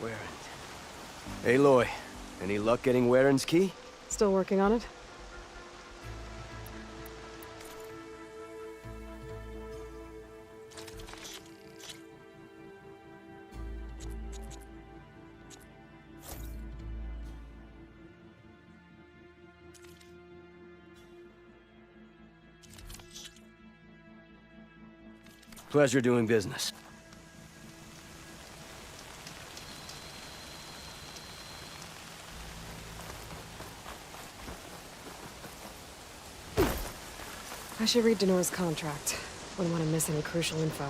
Warren. Aloy, any luck getting Warren's key? Still working on it? Pleasure doing business. I should read Denor's contract. Wouldn't want to miss any crucial info.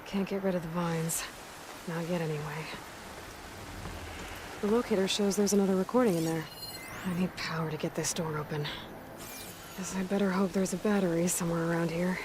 Can't get rid of the vines. Not yet, anyway. The locator shows there's another recording in there. I need power to get this door open. Guess I better hope there's a battery somewhere around here.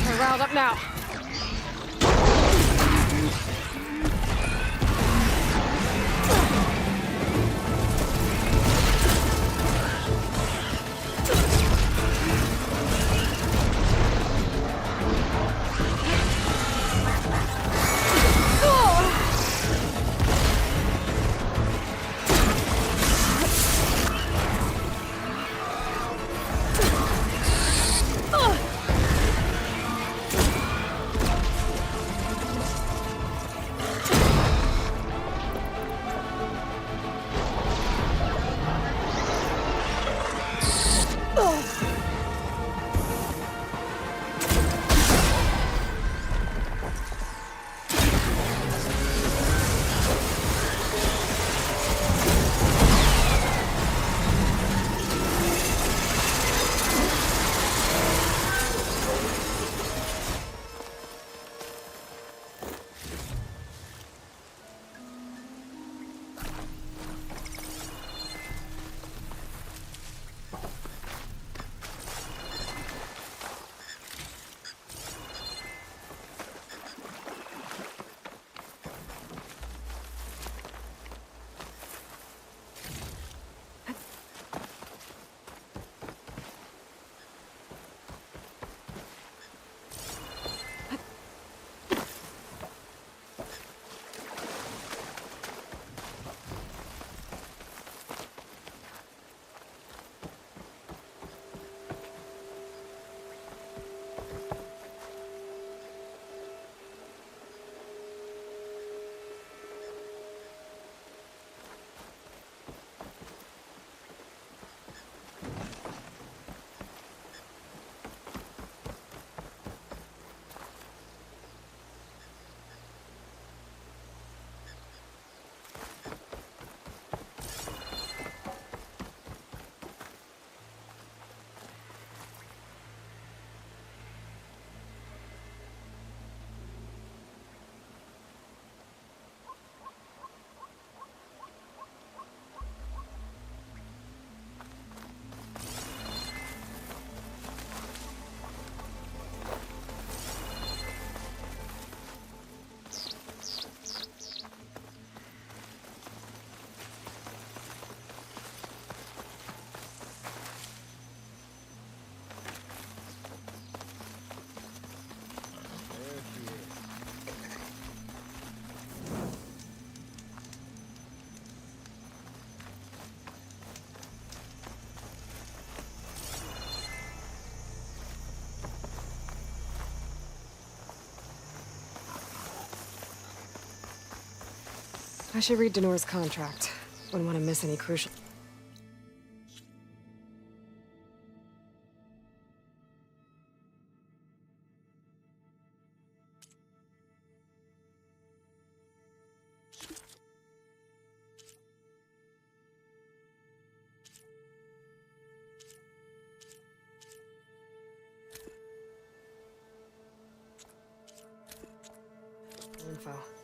We're riled up now. I should read Denor's contract. Wouldn't want to miss any crucial... info.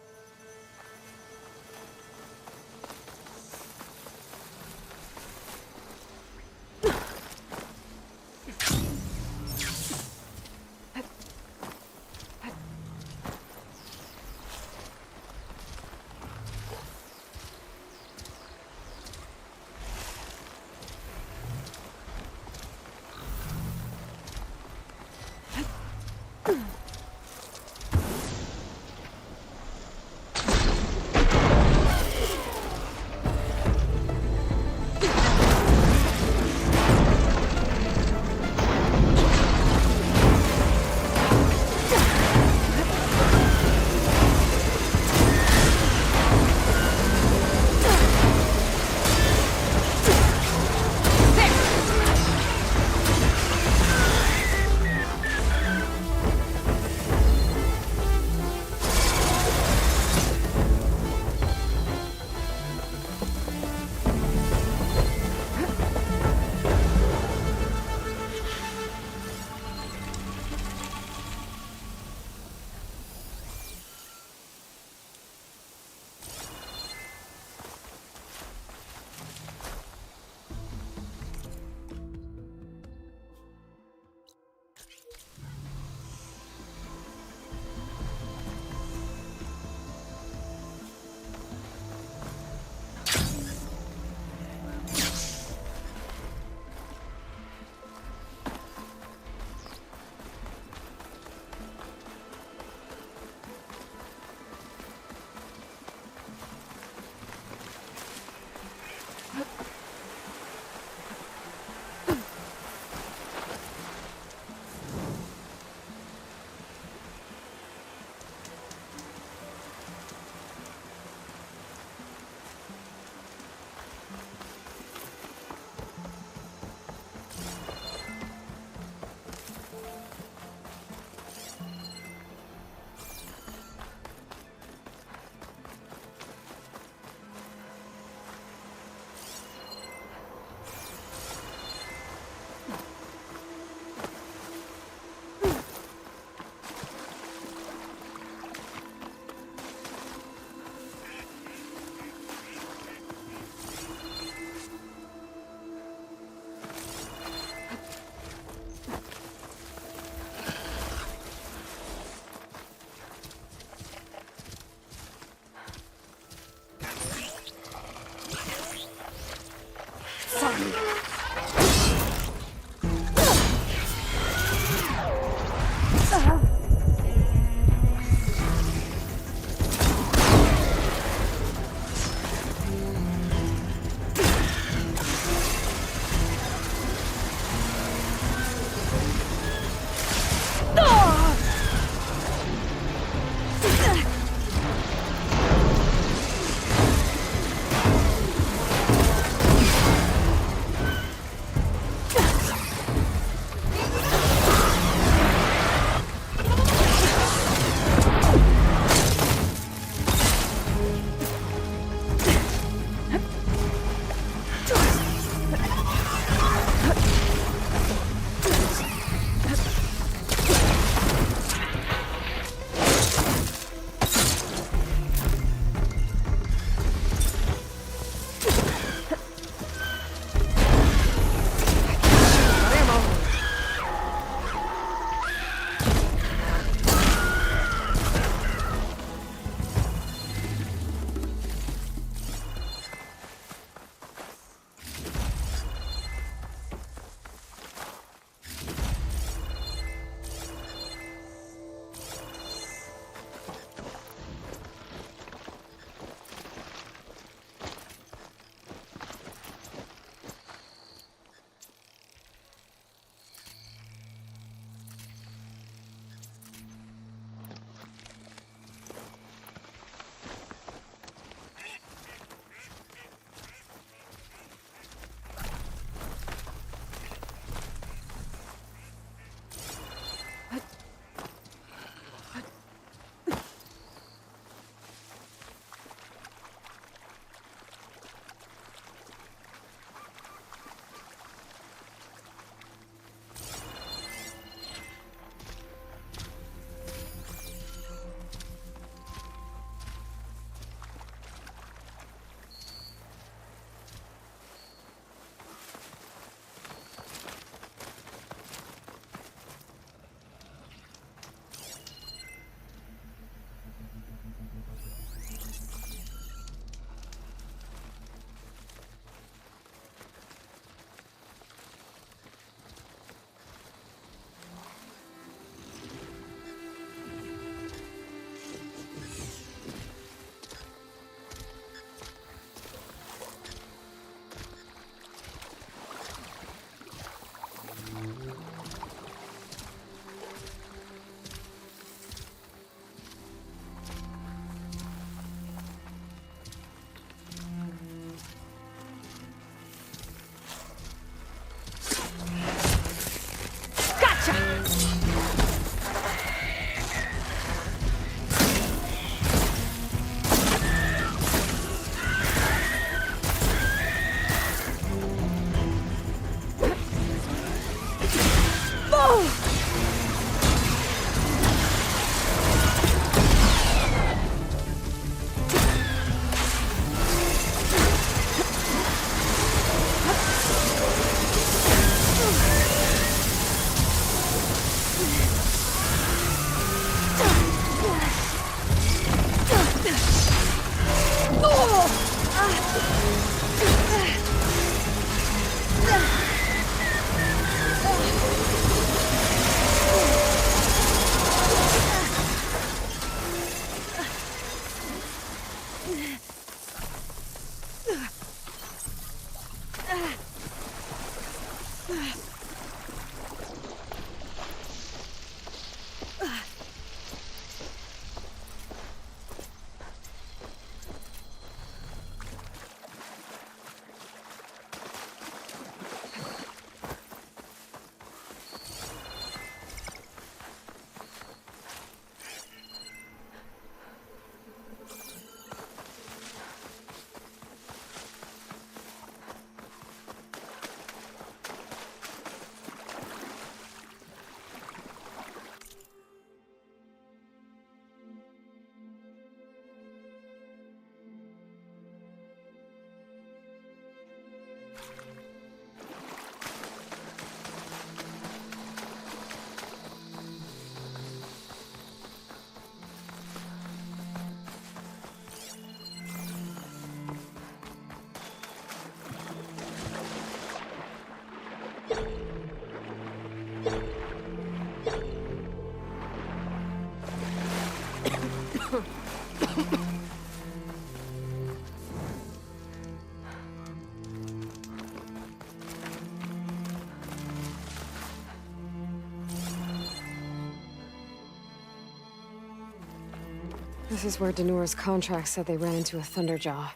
This is where Danor's contract said they ran into a Thunderjaw.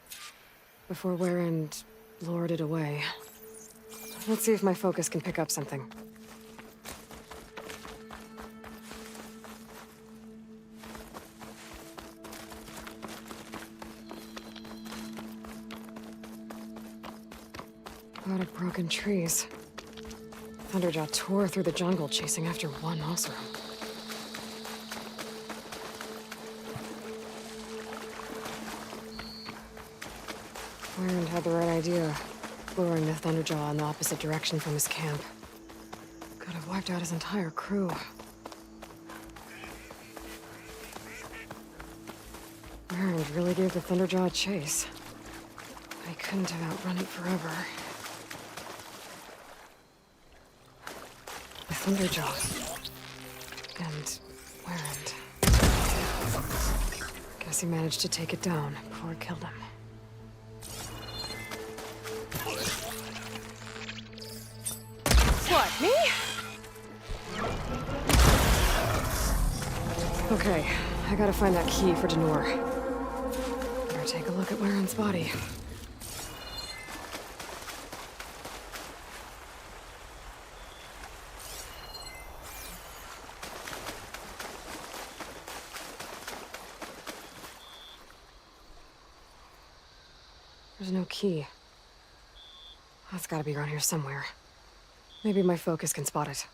Before Warren lured it away. Let's see if my focus can pick up something. A lot of broken trees. Thunderjaw tore through the jungle chasing after one Oseram. Warren had the right idea, luring the Thunderjaw in the opposite direction from his camp. Could have wiped out his entire crew. Warren really gave the Thunderjaw a chase. But he couldn't have outrun it forever. The Thunderjaw. And Warren. Guess he managed to take it down before it killed him. What, me? Okay, I gotta find that key for Danor. Better take a look at Warren's body. There's no key. That's gotta be around here somewhere. Maybe my focus can spot it.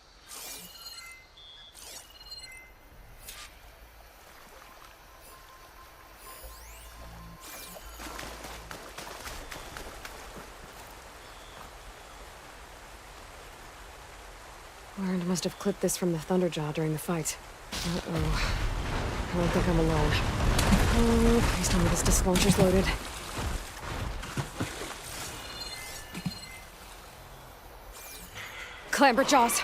Warren must have clipped this from the Thunderjaw during the fight. Uh-oh. I don't think I'm alone. Oh, please tell me this disc launcher's loaded. Clamber jaws.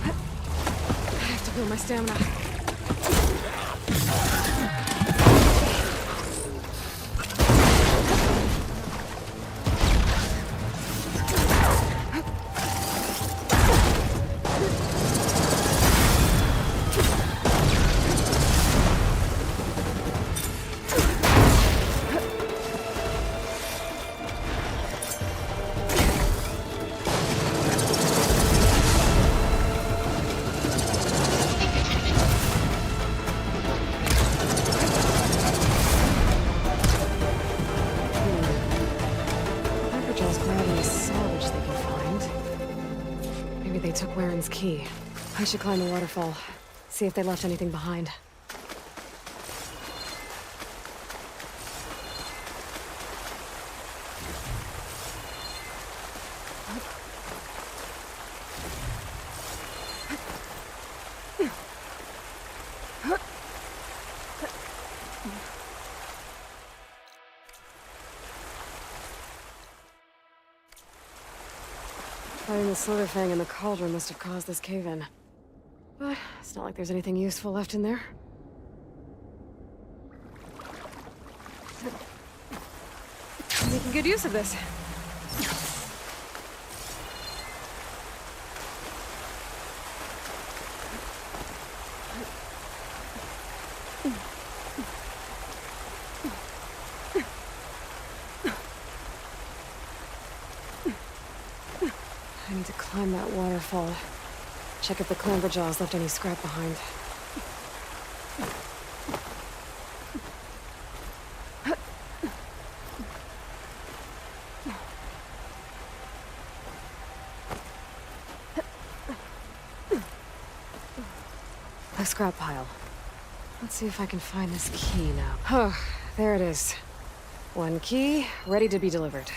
I have to build my stamina. They took Warren's key. I should climb the waterfall. See if they left anything behind. Fighting the Slitherfang in the cauldron must have caused this cave-in. But it's not like there's anything useful left in there. I'm making good use of this. I need to climb that waterfall. Check if the Clamberjaws left any scrap behind. The scrap pile. Let's see if I can find this key now. Oh, there it is. One key, ready to be delivered.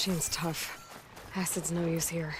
machine's tough. Acid's no use here.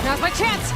Now's my chance!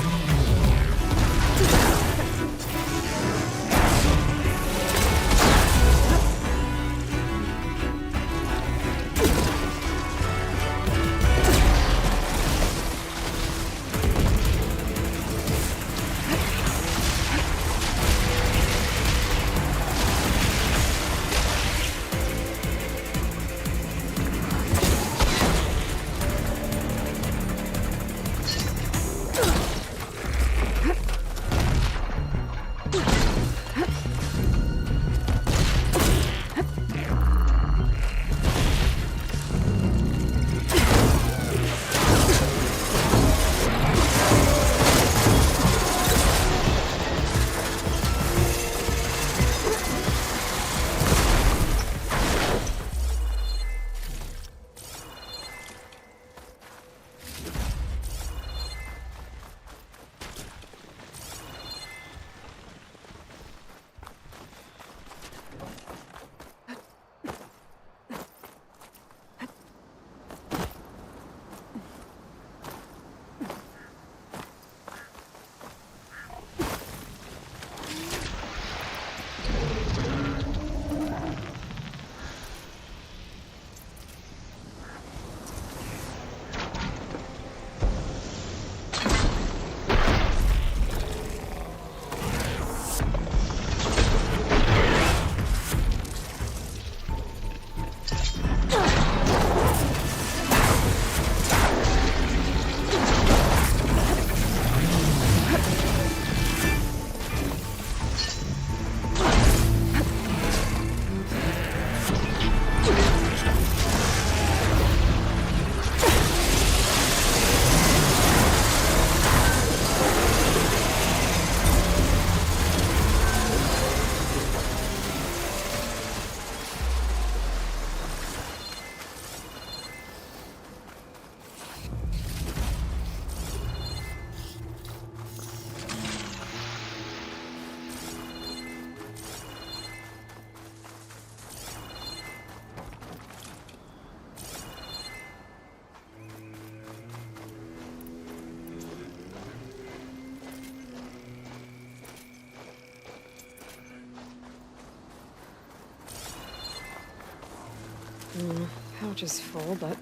Pouch is full, but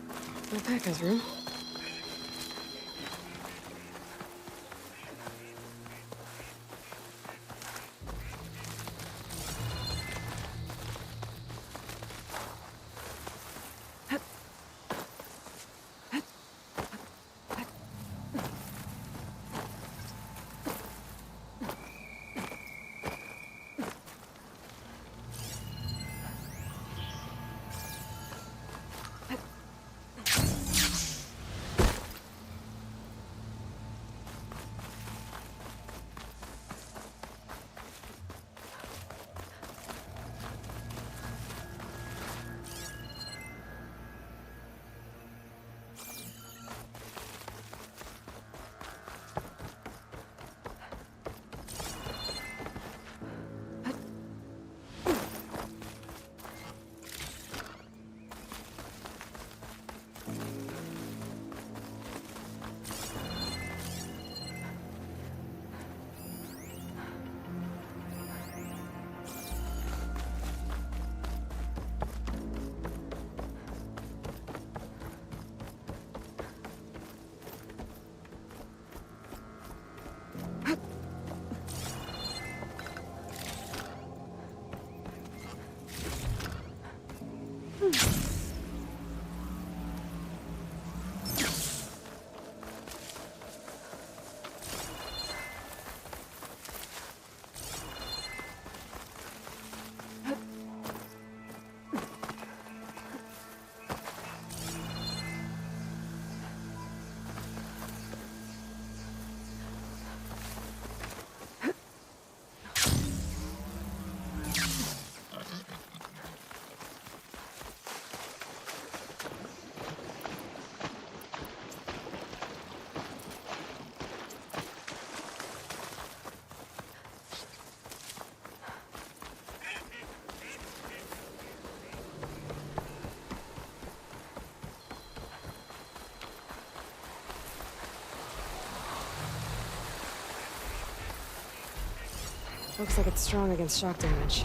my pack has room. Looks like it's strong against shock damage.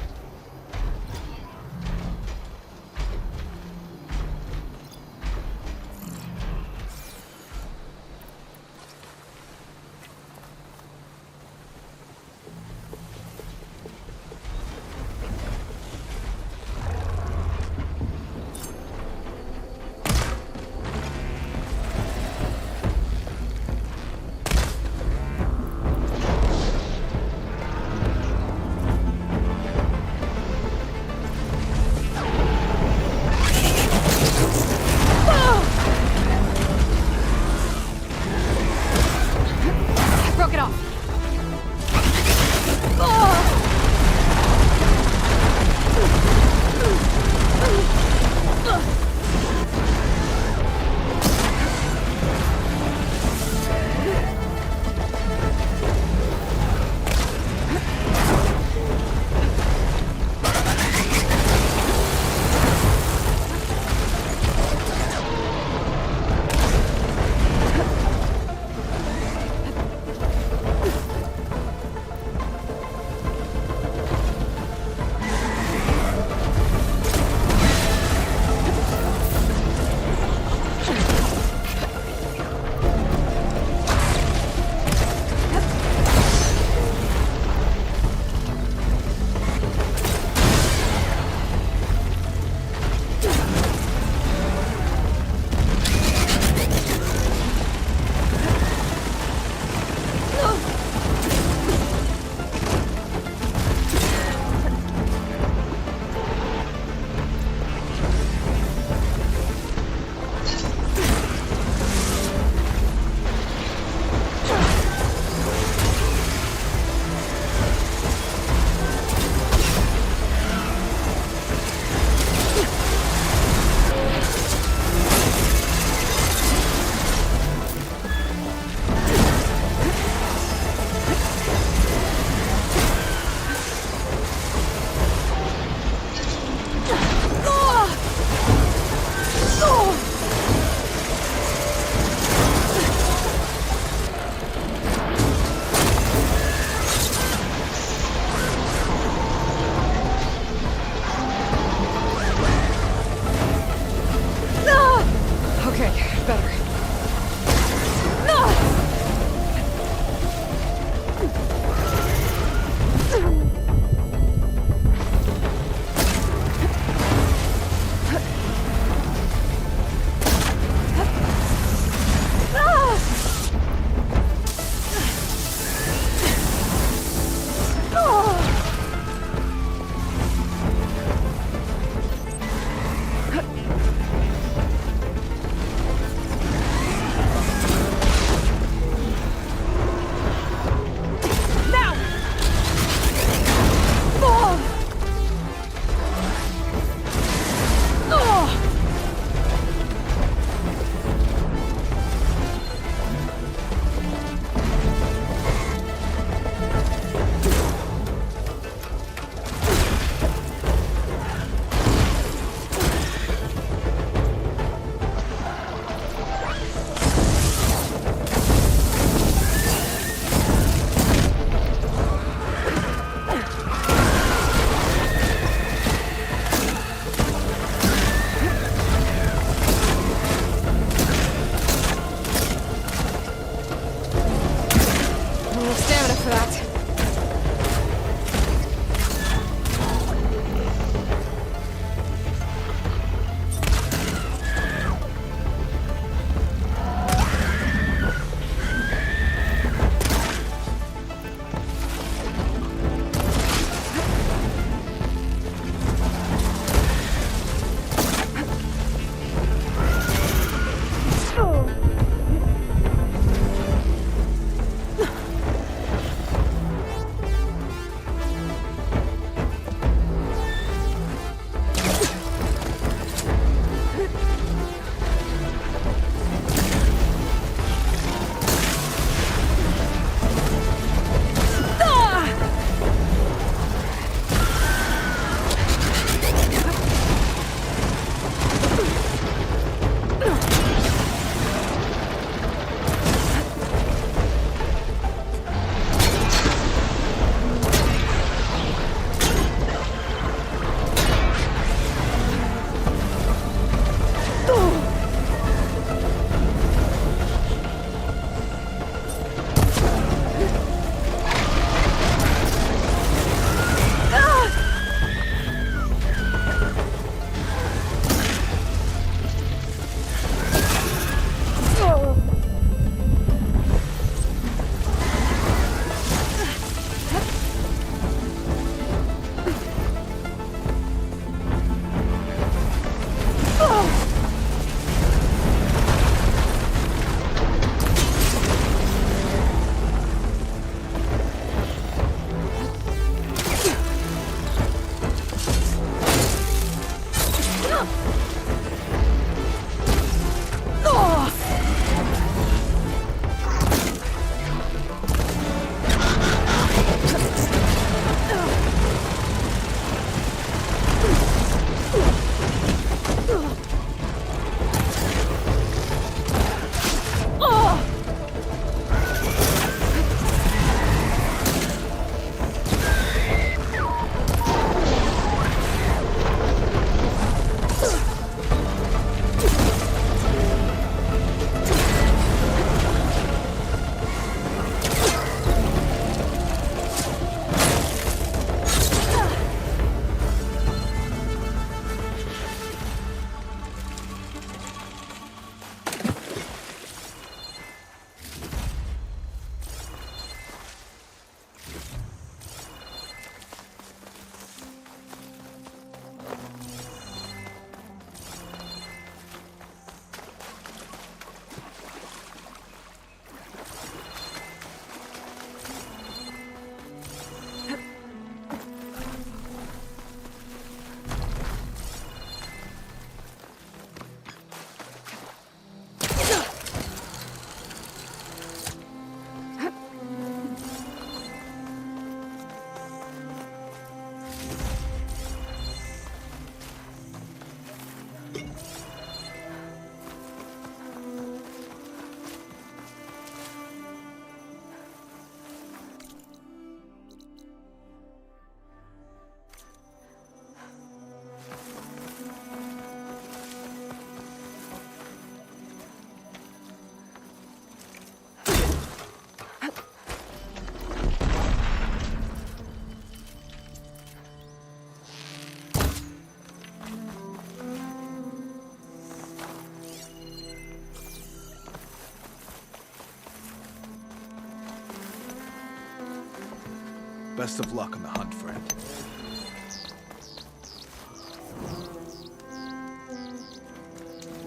Best of luck on the hunt, friend.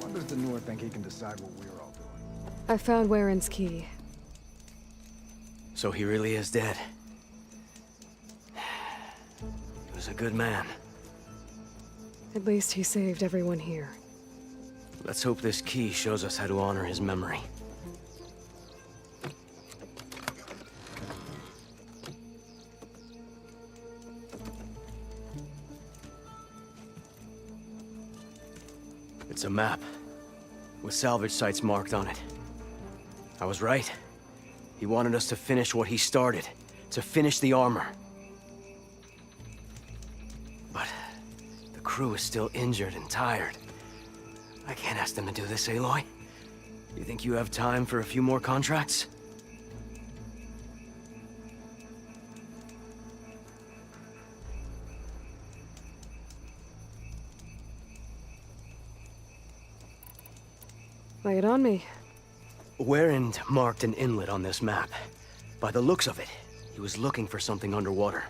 When does the Noor think he can decide what we're all doing? I found Warren's key. So he really is dead. He was a good man. At least he saved everyone here. Let's hope this key shows us how to honor his memory. It's a map, with salvage sites marked on it. I was right. He wanted us to finish what he started, to finish the armor. But the crew is still injured and tired. I can't ask them to do this, Aloy. You think you have time for a few more contracts? Lay it on me. Warren marked an inlet on this map. By the looks of it, he was looking for something underwater.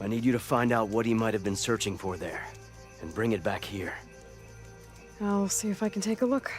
I need you to find out what he might have been searching for there, and bring it back here. I'll see if I can take a look.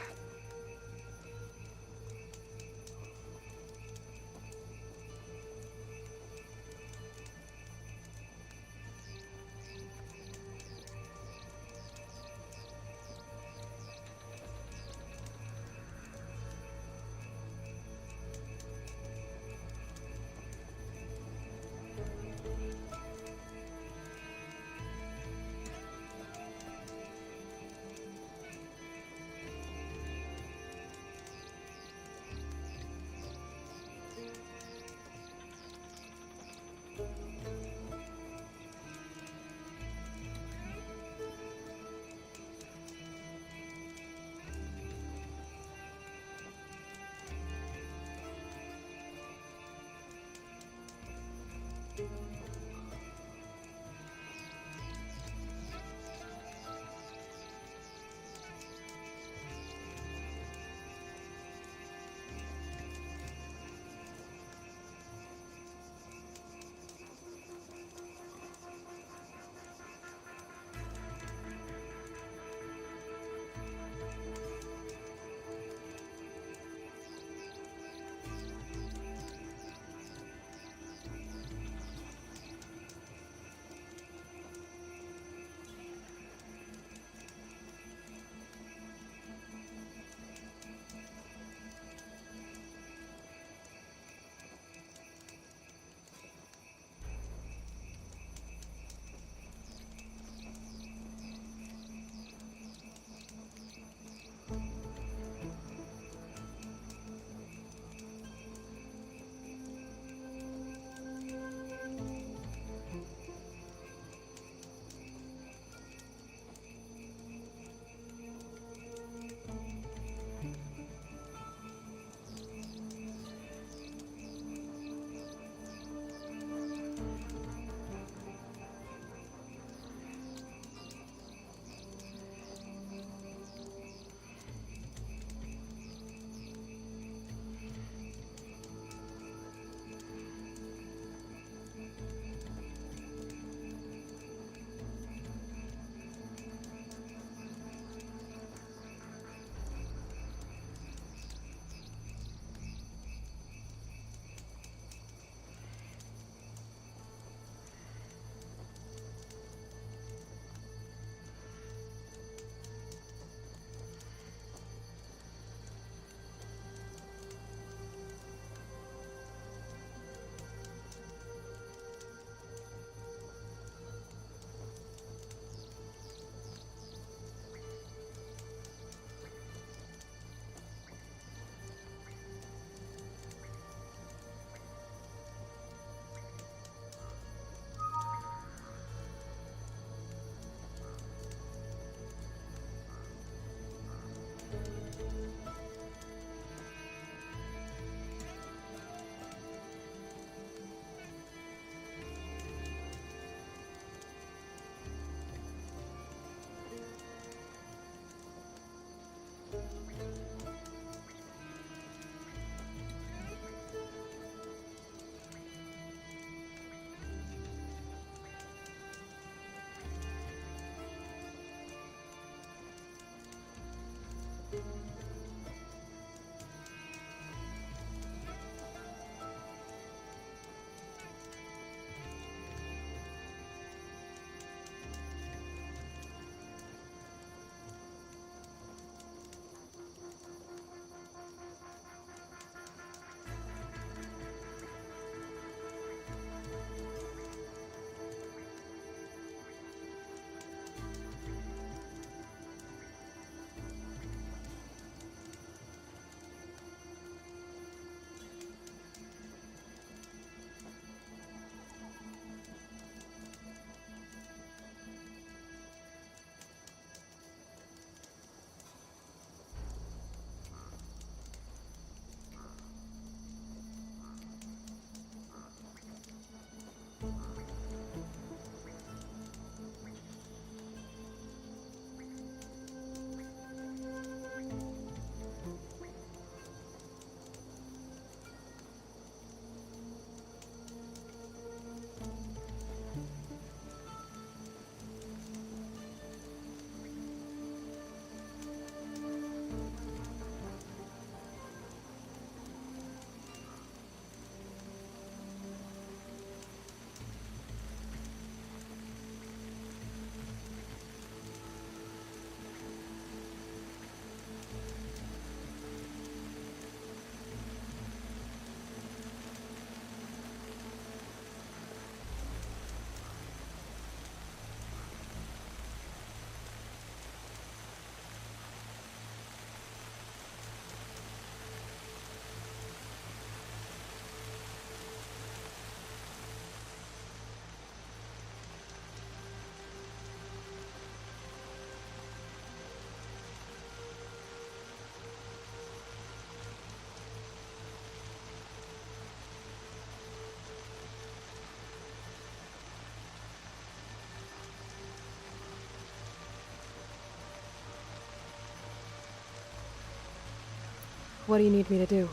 What do you need me to do?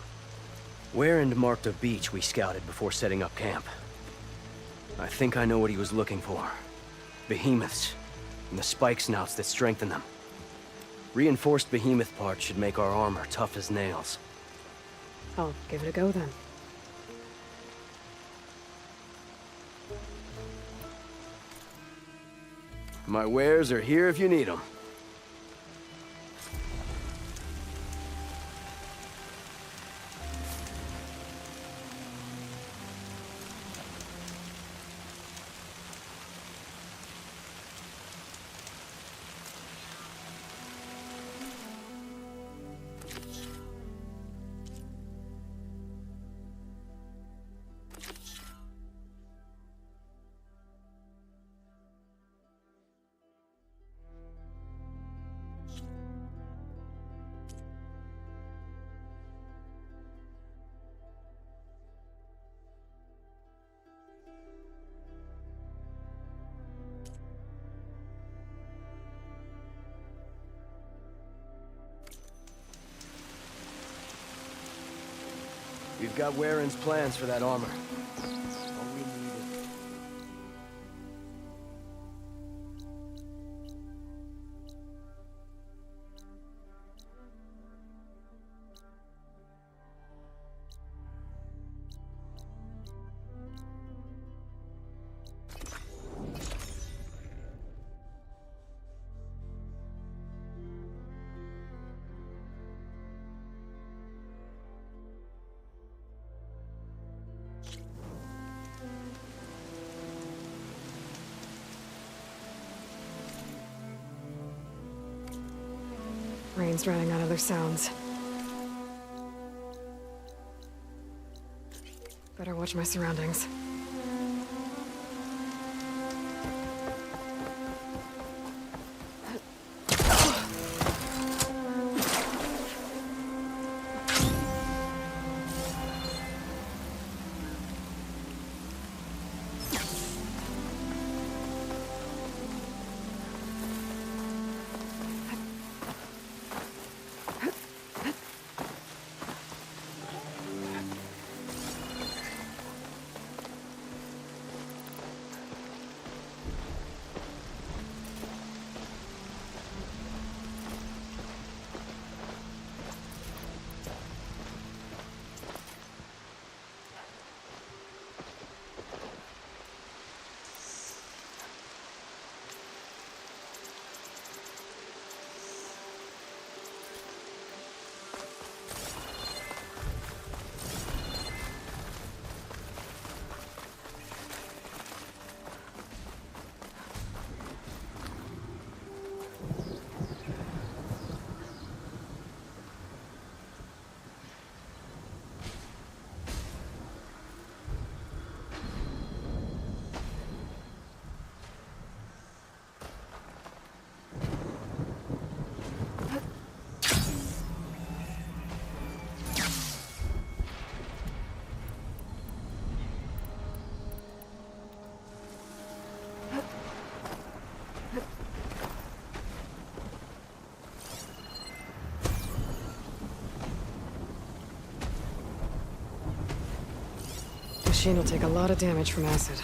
Warren marked a beach we scouted before setting up camp. I think I know what he was looking for. Behemoths, and the spike snouts that strengthen them. Reinforced behemoth parts should make our armor tough as nails. I'll give it a go then. My wares are here if you need them. We've got Warren's plans for that armor. All we need is... Rain's drowning out other sounds. Better watch my surroundings. Machine will take a lot of damage from acid.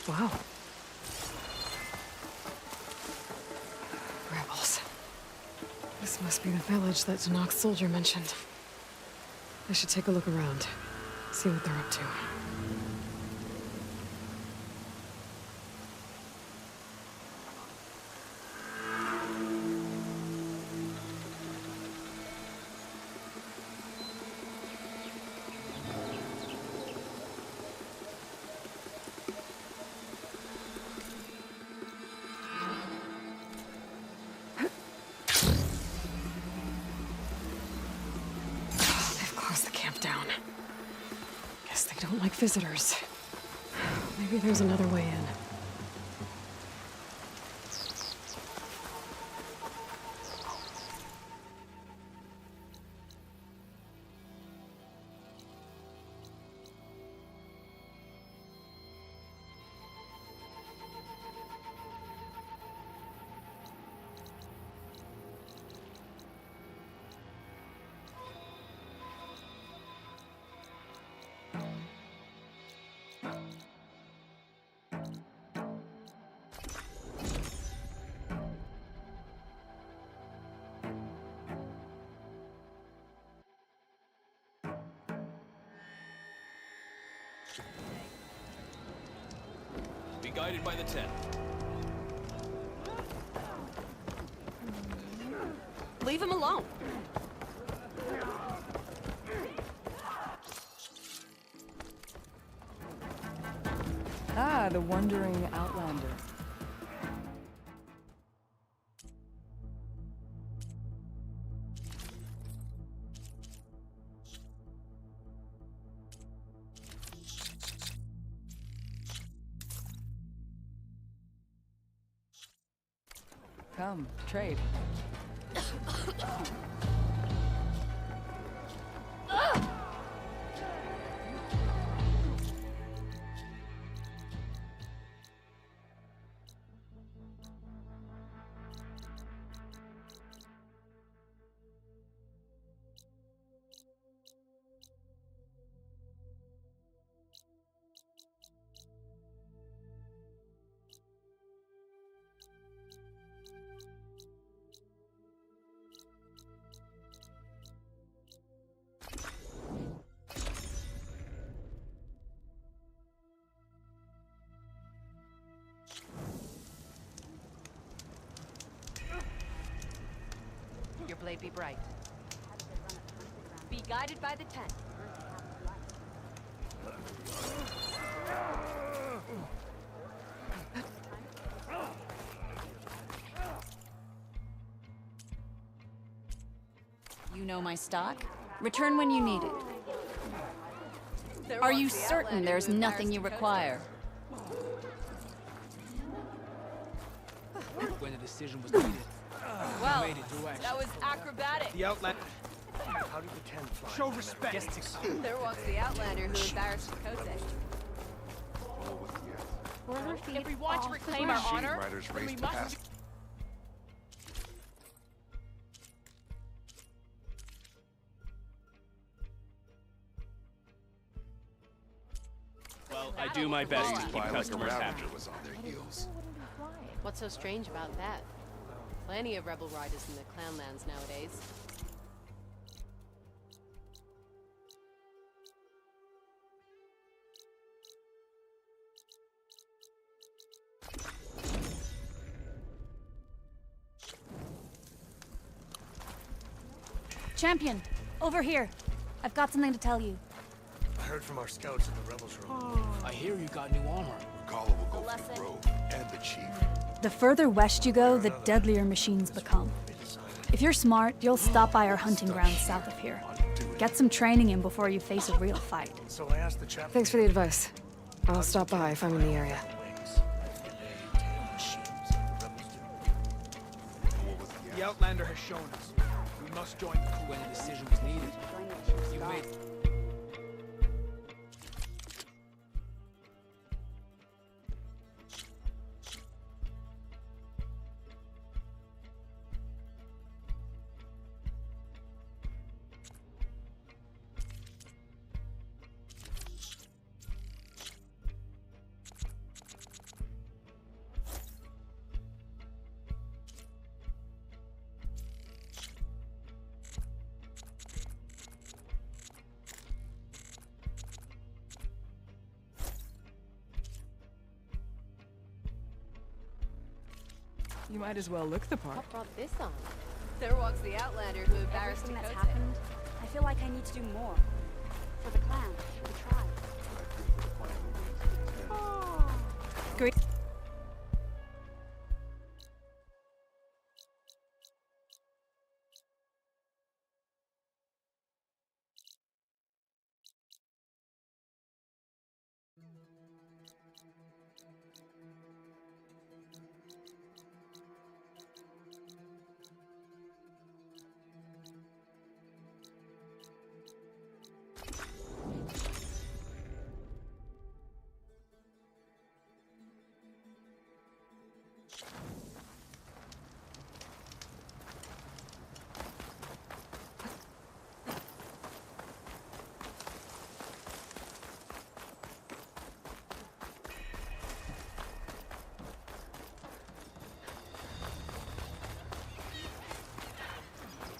Wow. Rebels. This must be the village that Danak's soldier mentioned. I should take a look around, see what they're up to. They've closed the camp down. Guess they don't like visitors. Maybe there's another way in. Be guided by the tent. Leave him alone. Ah, the wandering outlander. Come, trade. Your blade be bright. Be guided by the tent. You know my stock? Return when you need it. Are you certain there's nothing you require? When a decision was needed, Well, made it through action. that was acrobatic. The outlet. How did the tent fly? Show respect. There walks the Outlander who embarrassed Kote. If we want to reclaim our honor, then we must... Well, I do my best to keep customers happy. What's so strange about that? Plenty of rebel riders in the Clanlands nowadays. Champion, over here. I've got something to tell you. I heard from our scouts in the Rebels Room. I hear you got new armor. Kala will go for the Grove and the Chief. The further west you go, the deadlier machines become. If you're smart, you'll stop by our hunting grounds south of here. Get some training in before you face a real fight. So I asked the chaplain. Thanks for the advice. I'll stop by if I'm in the area. The Outlander has shown us. We must join the crew. When a decision was needed, you made. You might as well look the part. What brought this on? There walks the Outlander who embarrassed Everything that's Chakotay. happened, I feel like I need to do more. For the clan, for the tribe. Great.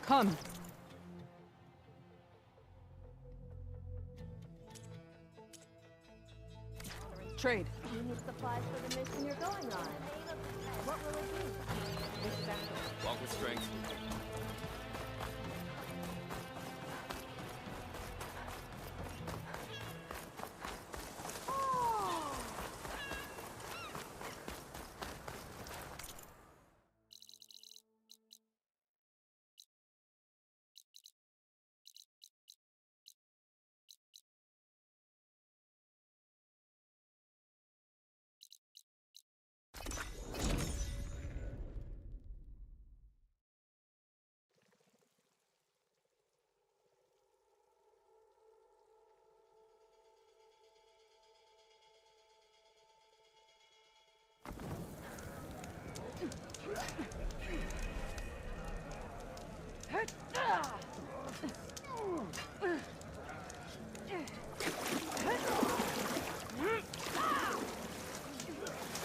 Come. Trade. You need supplies for the mission you're going on. What will it be? Walk with strength.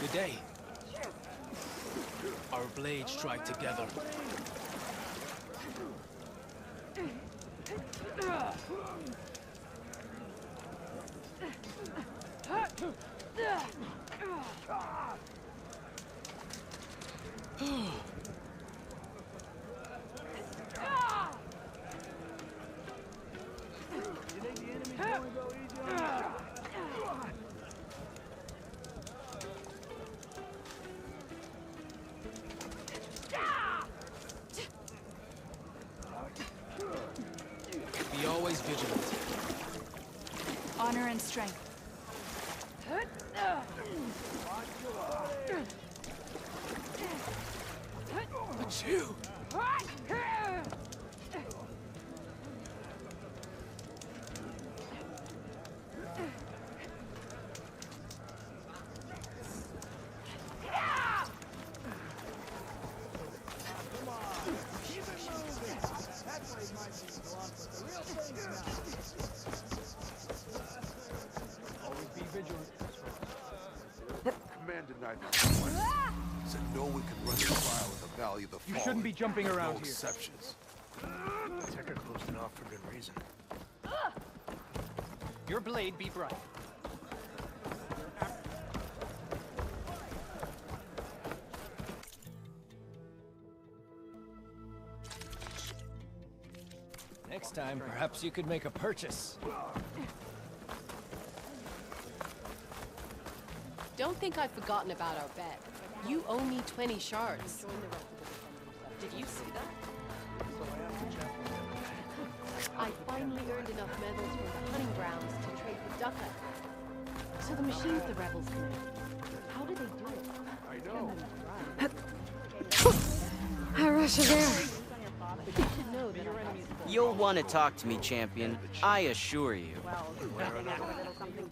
Good day. Our blades strike together. Be always vigilant. Honor and strength. Achoo! Always be vigilant. Command denied my request. Said no one can run the trial in the Valley of the Fallen. You shouldn't be jumping around No here. exceptions. Protect her close enough for good reason. Your blade be bright. Next time, perhaps you could make a purchase. Don't think I've forgotten about our bet. You owe me 20 shards. Did you see that? I finally earned enough medals from the hunting grounds to trade with ducats. So the machines the rebels command. How did they do it? I know. I rush of air. But you should know that our enemies. You'll want to talk to me, champion. I assure you. Well, nothing out of a little something.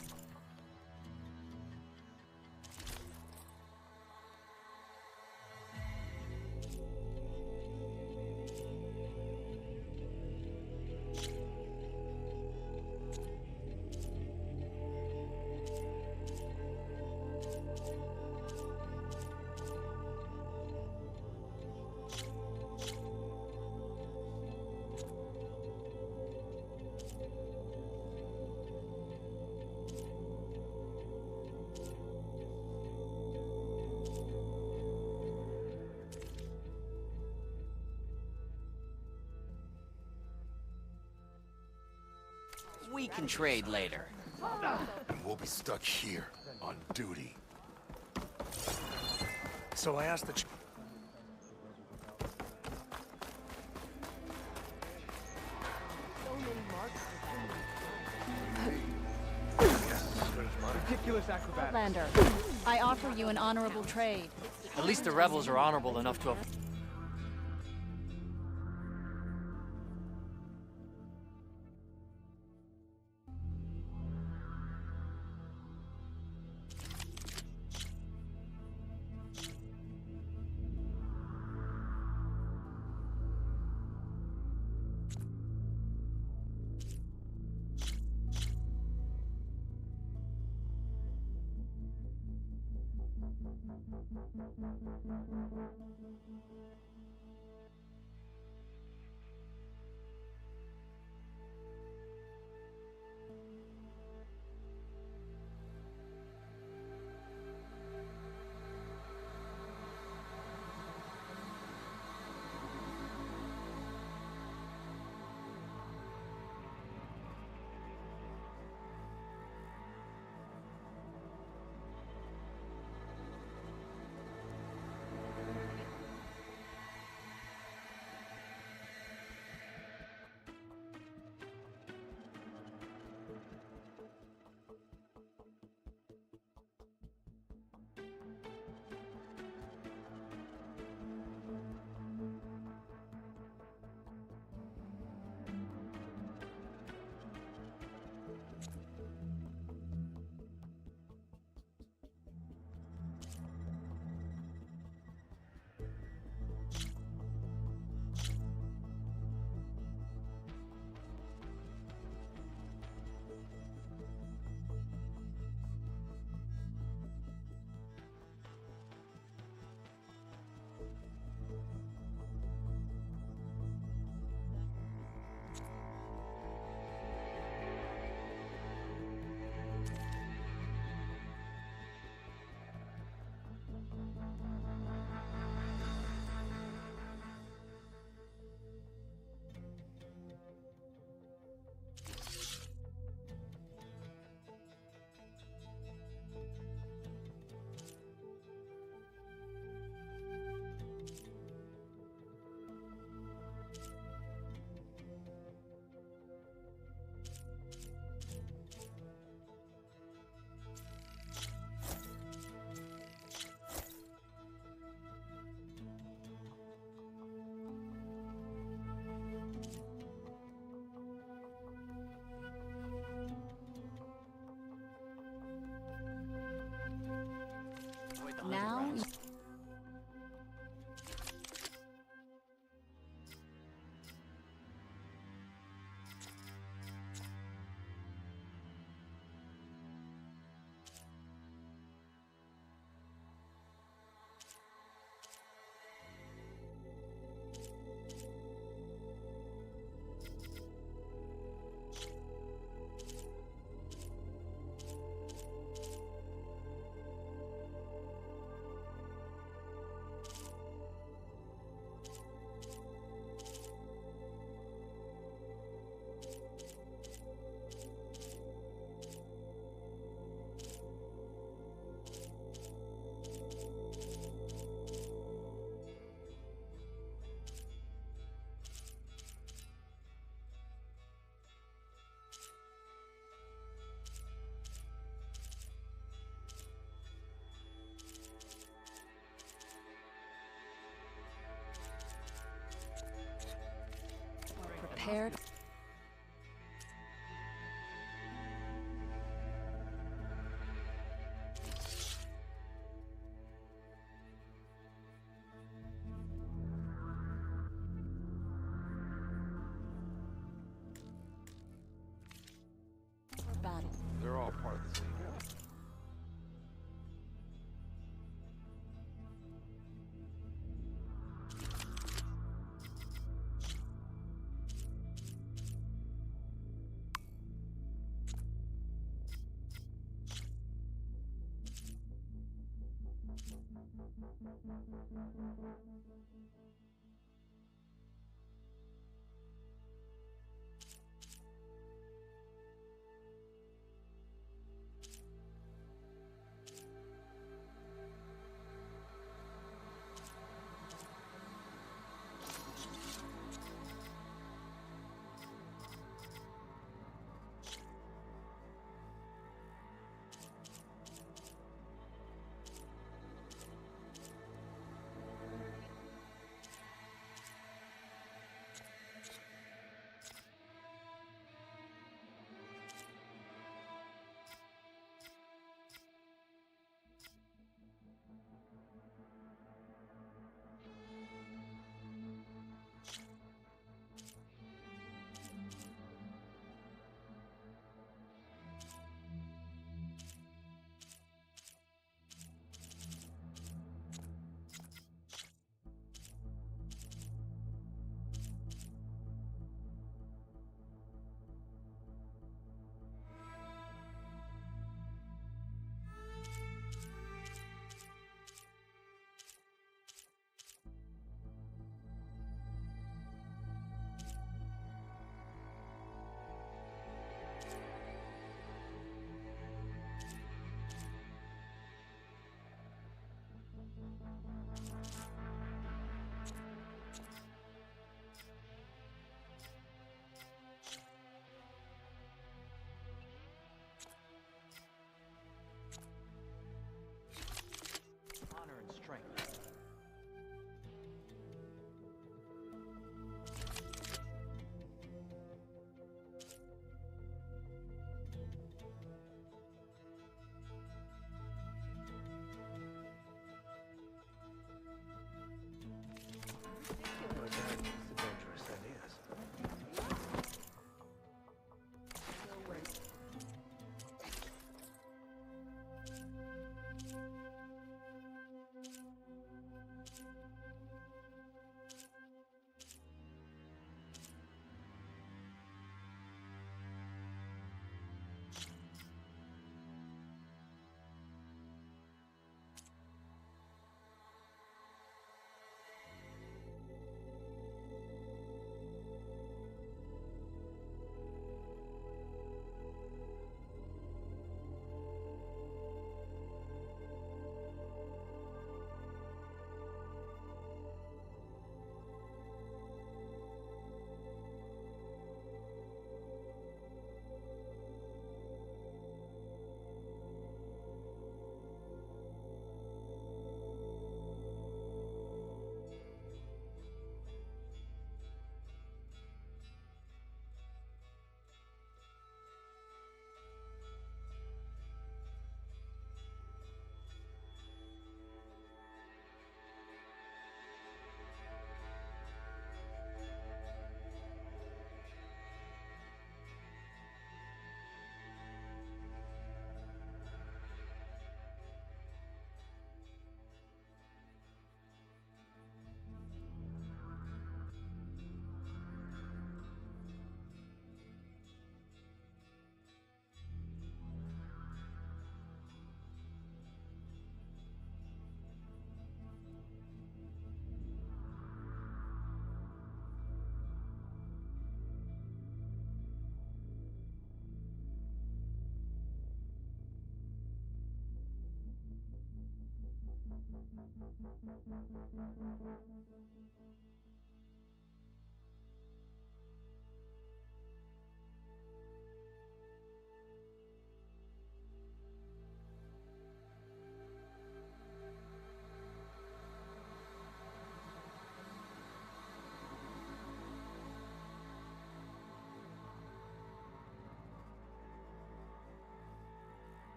We can trade later. And we'll be stuck here, on duty. So I asked the So many marks Ridiculous acrobatics. Outlander, I offer you an honorable trade. At least the rebels are honorable enough to have... Now, prepared. Battle. They're all part of the same.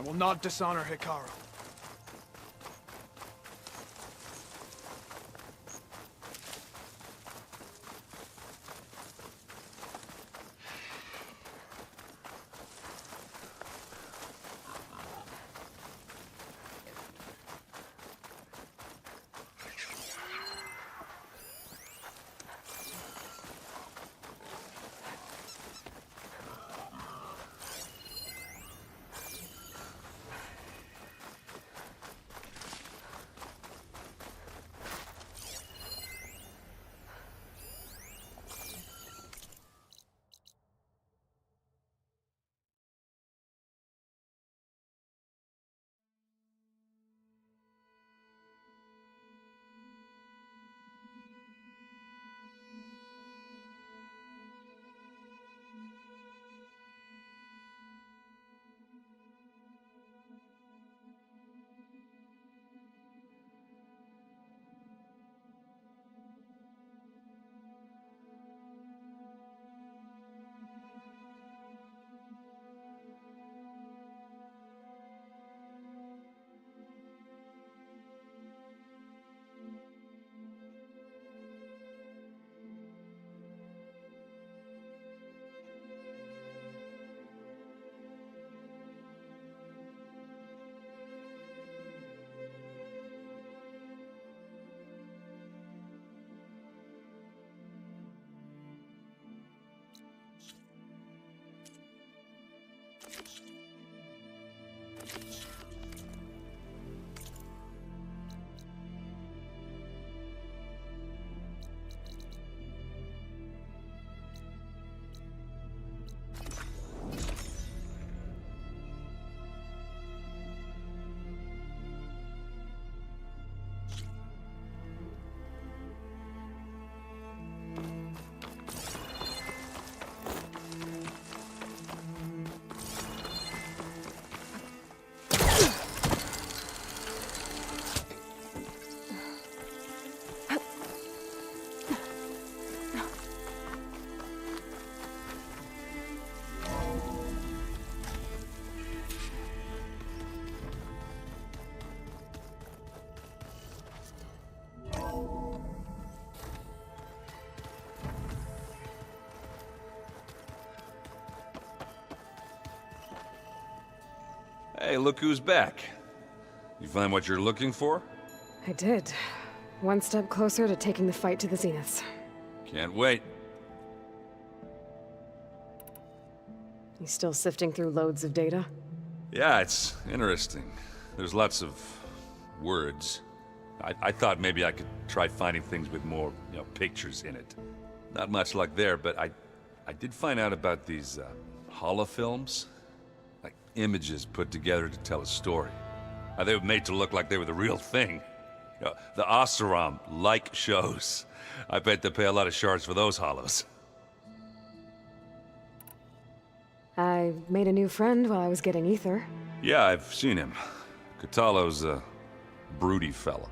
will not dishonor Hikaru. Hey, look who's back. You find what you're looking for? I did. One step closer to taking the fight to the Zeniths. Can't wait. You still sifting through loads of data? Yeah, it's interesting. There's lots of words. I thought maybe I could try finding things with more, pictures in it. Not much luck there, but I did find out about these holofilms. Like images put together to tell a story. They were made to look like they were the real thing. The Oseram-like shows. I bet they pay a lot of shards for those hollows. I made a new friend while I was getting ether. Yeah, I've seen him. Kotallo's a broody fella.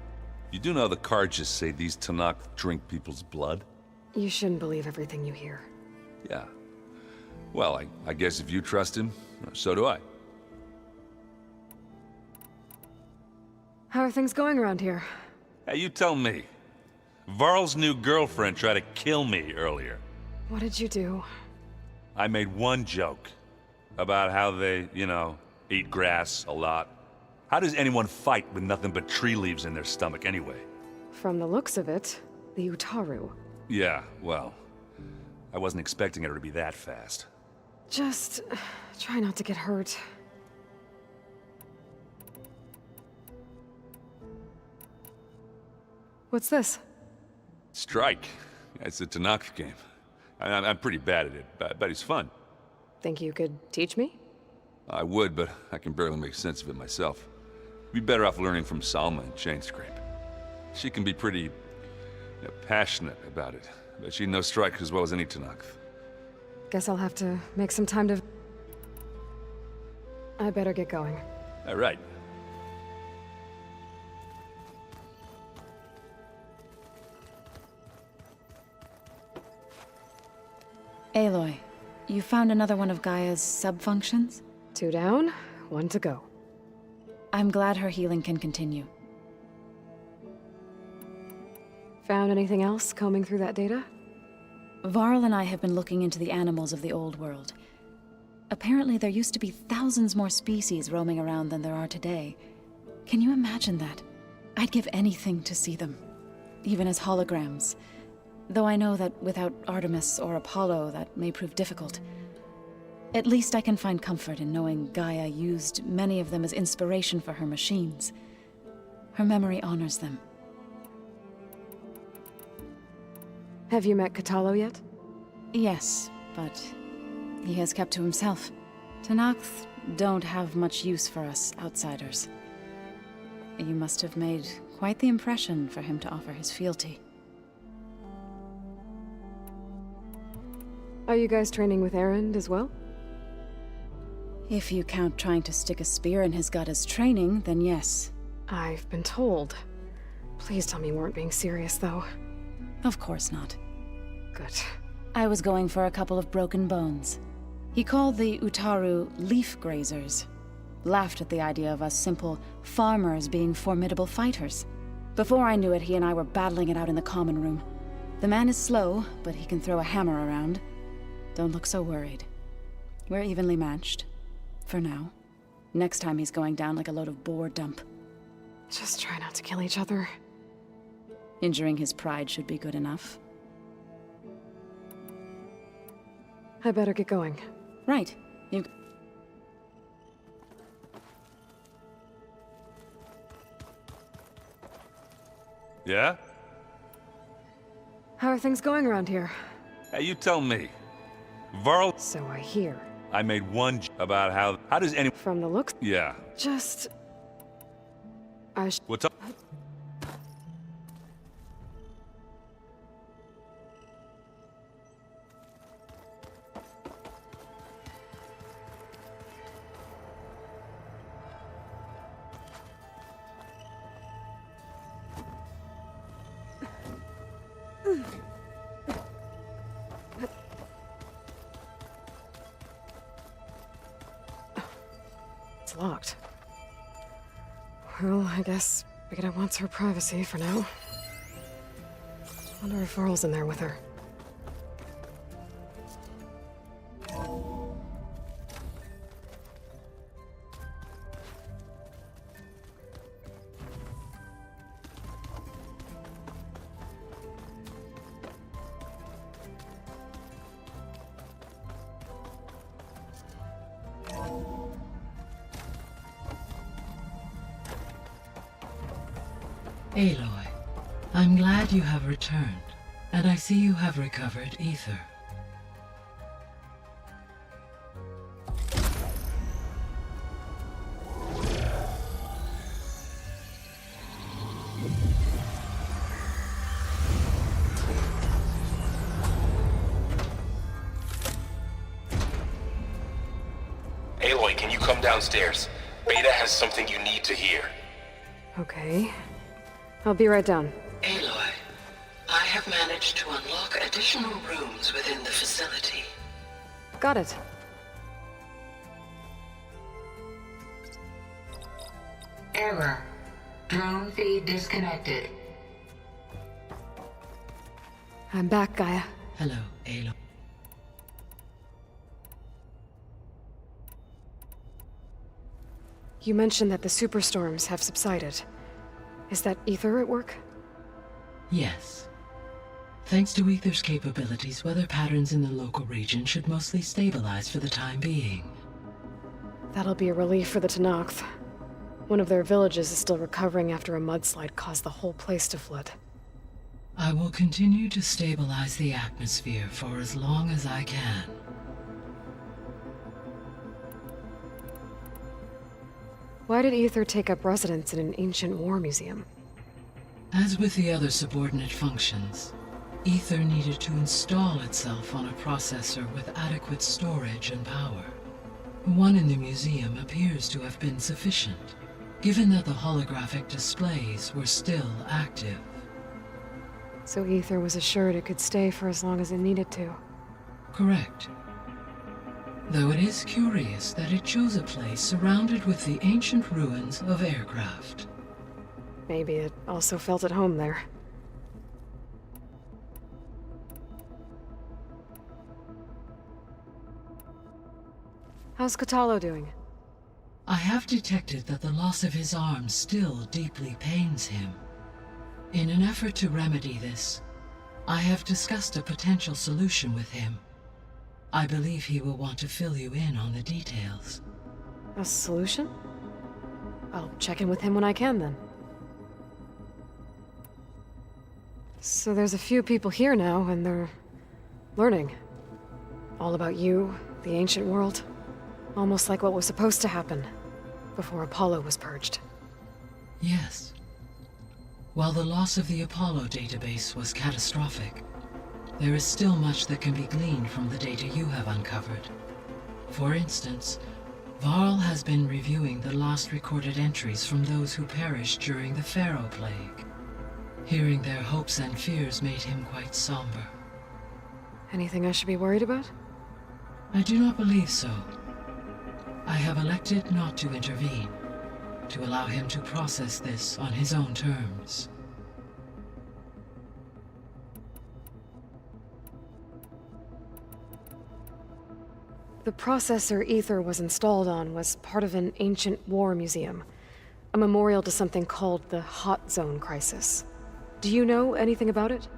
You do know the Carjas say these Tenakth drink people's blood? You shouldn't believe everything you hear. Yeah. Well, I guess if you trust him, so do I. How are things going around here? Hey, you tell me. Varl's new girlfriend tried to kill me earlier. What did you do? I made one joke about how they, eat grass a lot. How does anyone fight with nothing but tree leaves in their stomach anyway? From the looks of it, the Utaru. Yeah, well, I wasn't expecting her to be that fast. Just try not to get hurt. What's this? Strike. It's a Tenakth game. I'm pretty bad at it, but it's fun. Think you could teach me? I would, but I can barely make sense of it myself. Be better off learning from Salma and Chainscrape. She can be pretty passionate about it, but she knows Strike as well as any Tenakth. Guess I'll have to make some time to... I better get going. All right. Aloy, you found another one of Gaia's sub-functions? 2 down, 1 to go. I'm glad her healing can continue. Found anything else combing through that data? Varl and I have been looking into the animals of the old world. Apparently there used to be thousands more species roaming around than there are today. Can you imagine that? I'd give anything to see them, even as holograms. Though I know that without Artemis or Apollo, that may prove difficult. At least I can find comfort in knowing Gaia used many of them as inspiration for her machines. Her memory honors them. Have you met Kotallo yet? Yes, but he has kept to himself. Tenakth don't have much use for us outsiders. You must have made quite the impression for him to offer his fealty. Are you guys training with Erend as well? If you count trying to stick a spear in his gut as training, then yes. I've been told. Please tell me you weren't being serious, though. Of course not. Good. I was going for a couple of broken bones. He called the Utaru leaf grazers. Laughed at the idea of us simple farmers being formidable fighters. Before I knew it, he and I were battling it out in the common room. The man is slow, but he can throw a hammer around. Don't look so worried. We're evenly matched. For now. Next time he's going down like a load of boar dump. Just try not to kill each other. Injuring his pride should be good enough. I better get going. Right. You... Yeah? How are things going around here? Hey, you tell me. Varl... So I hear. I made one about how does anyone... From the looks... Yeah. Just... What's up? It's locked. Well, I guess Brigida wants her privacy for now. Wonder if Varl's in there with her. Aloy, I'm glad you have returned, and I see you have recovered Ether. Aloy, can you come downstairs? Beta has something you need to hear. Okay. I'll be right down. Aloy, I have managed to unlock additional rooms within the facility. Got it. Error. Drone feed disconnected. I'm back, Gaia. Hello, Aloy. You mentioned that the superstorms have subsided. Is that Ether at work? Yes. Thanks to Ether's capabilities, weather patterns in the local region should mostly stabilize for the time being. That'll be a relief for the Tenakth. One of their villages is still recovering after a mudslide caused the whole place to flood. I will continue to stabilize the atmosphere for as long as I can. Why did Ether take up residence in an ancient war museum? As with the other subordinate functions, Ether needed to install itself on a processor with adequate storage and power. One in the museum appears to have been sufficient, given that the holographic displays were still active. So Ether was assured it could stay for as long as it needed to. Correct. Though it is curious that it chose a place surrounded with the ancient ruins of aircraft. Maybe it also felt at home there. How's Kotallo doing? I have detected that the loss of his arm still deeply pains him. In an effort to remedy this, I have discussed a potential solution with him. I believe he will want to fill you in on the details. A solution? I'll check in with him when I can, then. So there's a few people here now, and they're learning. All about you, the ancient world. Almost like what was supposed to happen before Apollo was purged. Yes. While the loss of the Apollo database was catastrophic, there is still much that can be gleaned from the data you have uncovered. For instance, Varl has been reviewing the last recorded entries from those who perished during the Pharaoh Plague. Hearing their hopes and fears made him quite somber. Anything I should be worried about? I do not believe so. I have elected not to intervene, to allow him to process this on his own terms. The processor Ether was installed on was part of an ancient war museum, a memorial to something called the Hot Zone Crisis. Do you know anything about it?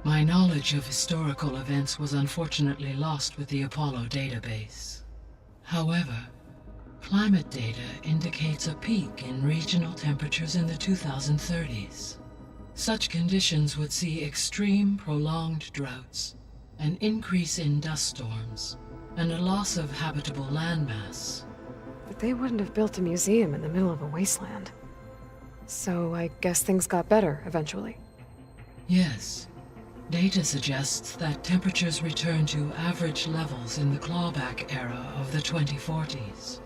My knowledge of historical events was unfortunately lost with the Apollo database. However, climate data indicates a peak in regional temperatures in the 2030s. Such conditions would see extreme, prolonged droughts, an increase in dust storms, and a loss of habitable landmass. But they wouldn't have built a museum in the middle of a wasteland. So I guess things got better eventually. Yes. Data suggests that temperatures returned to average levels in the clawback era of the 2040s.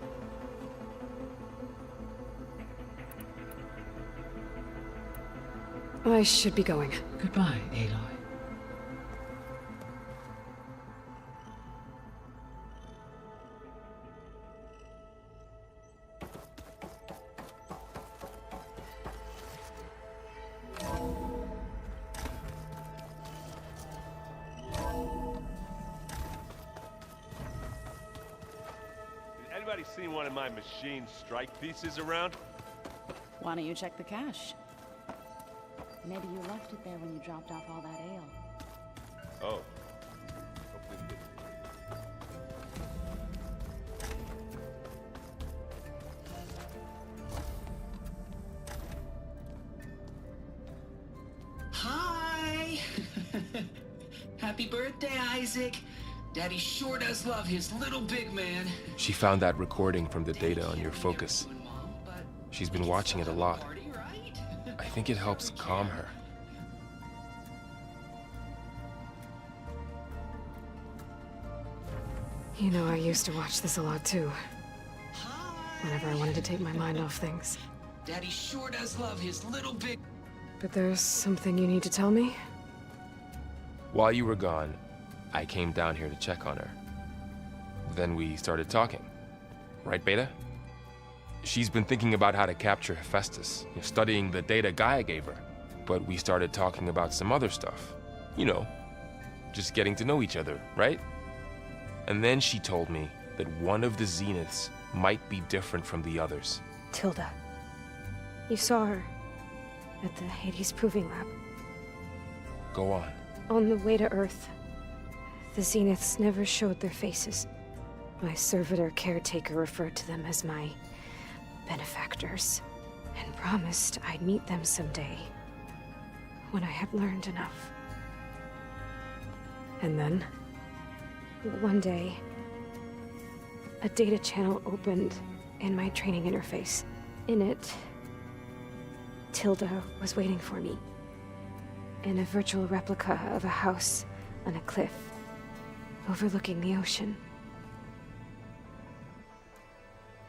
I should be going. Goodbye, Aloy. Anybody seen one of my machine strike pieces around? Why don't you check the cache? Maybe you left it there when you dropped off all that ale. Oh. Hi! Happy birthday, Isaac. Daddy sure does love his little big man. She found that recording from the data on your focus. She's been watching it a lot. I think it helps calm her. You know, I used to watch this a lot too. Whenever I wanted to take my mind off things. Daddy sure does love his little big... But there's something you need to tell me? While you were gone, I came down here to check on her. Then we started talking. Right, Beta? She's been thinking about how to capture Hephaestus, studying the data Gaia gave her. But we started talking about some other stuff. You know, just getting to know each other, right? And then she told me that one of the Zeniths might be different from the others. Tilda. You saw her at the Hades Proving Lab. Go on. On the way to Earth, the Zeniths never showed their faces. My servitor caretaker referred to them as my benefactors, and promised I'd meet them someday, when I had learned enough. And then, one day, a data channel opened in my training interface. In it, Tilda was waiting for me, in a virtual replica of a house on a cliff, overlooking the ocean.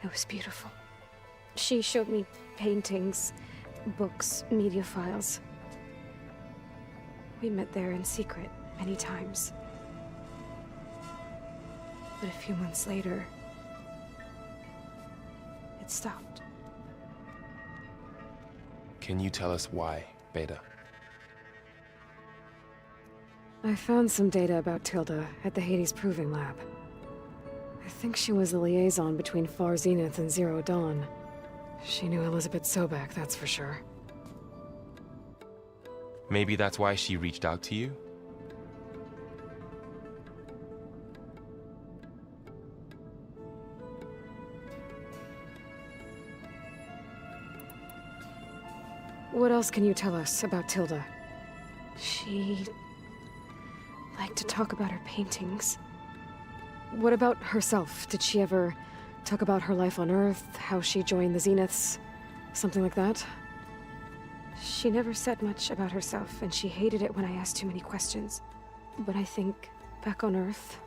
It was beautiful. She showed me paintings, books, media files. We met there in secret many times. But a few months later, it stopped. Can you tell us why, Beta? I found some data about Tilda at the Hades Proving Lab. I think she was the liaison between Far Zenith and Zero Dawn. She knew Elizabeth Sobek, that's for sure. Maybe that's why she reached out to you? What else can you tell us about Tilda? She liked to talk about her paintings. What about herself? Did she ever talk about her life on Earth, how she joined the Zeniths, something like that? She never said much about herself, and she hated it when I asked too many questions. But I think, back on Earth,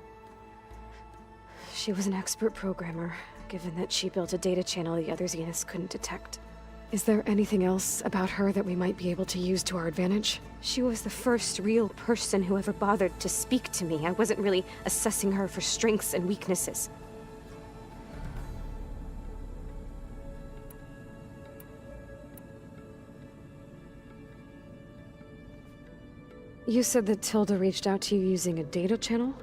she was an expert programmer, given that she built a data channel the other Zeniths couldn't detect. Is there anything else about her that we might be able to use to our advantage? She was the first real person who ever bothered to speak to me. I wasn't really assessing her for strengths and weaknesses. You said that Tilda reached out to you using a data channel?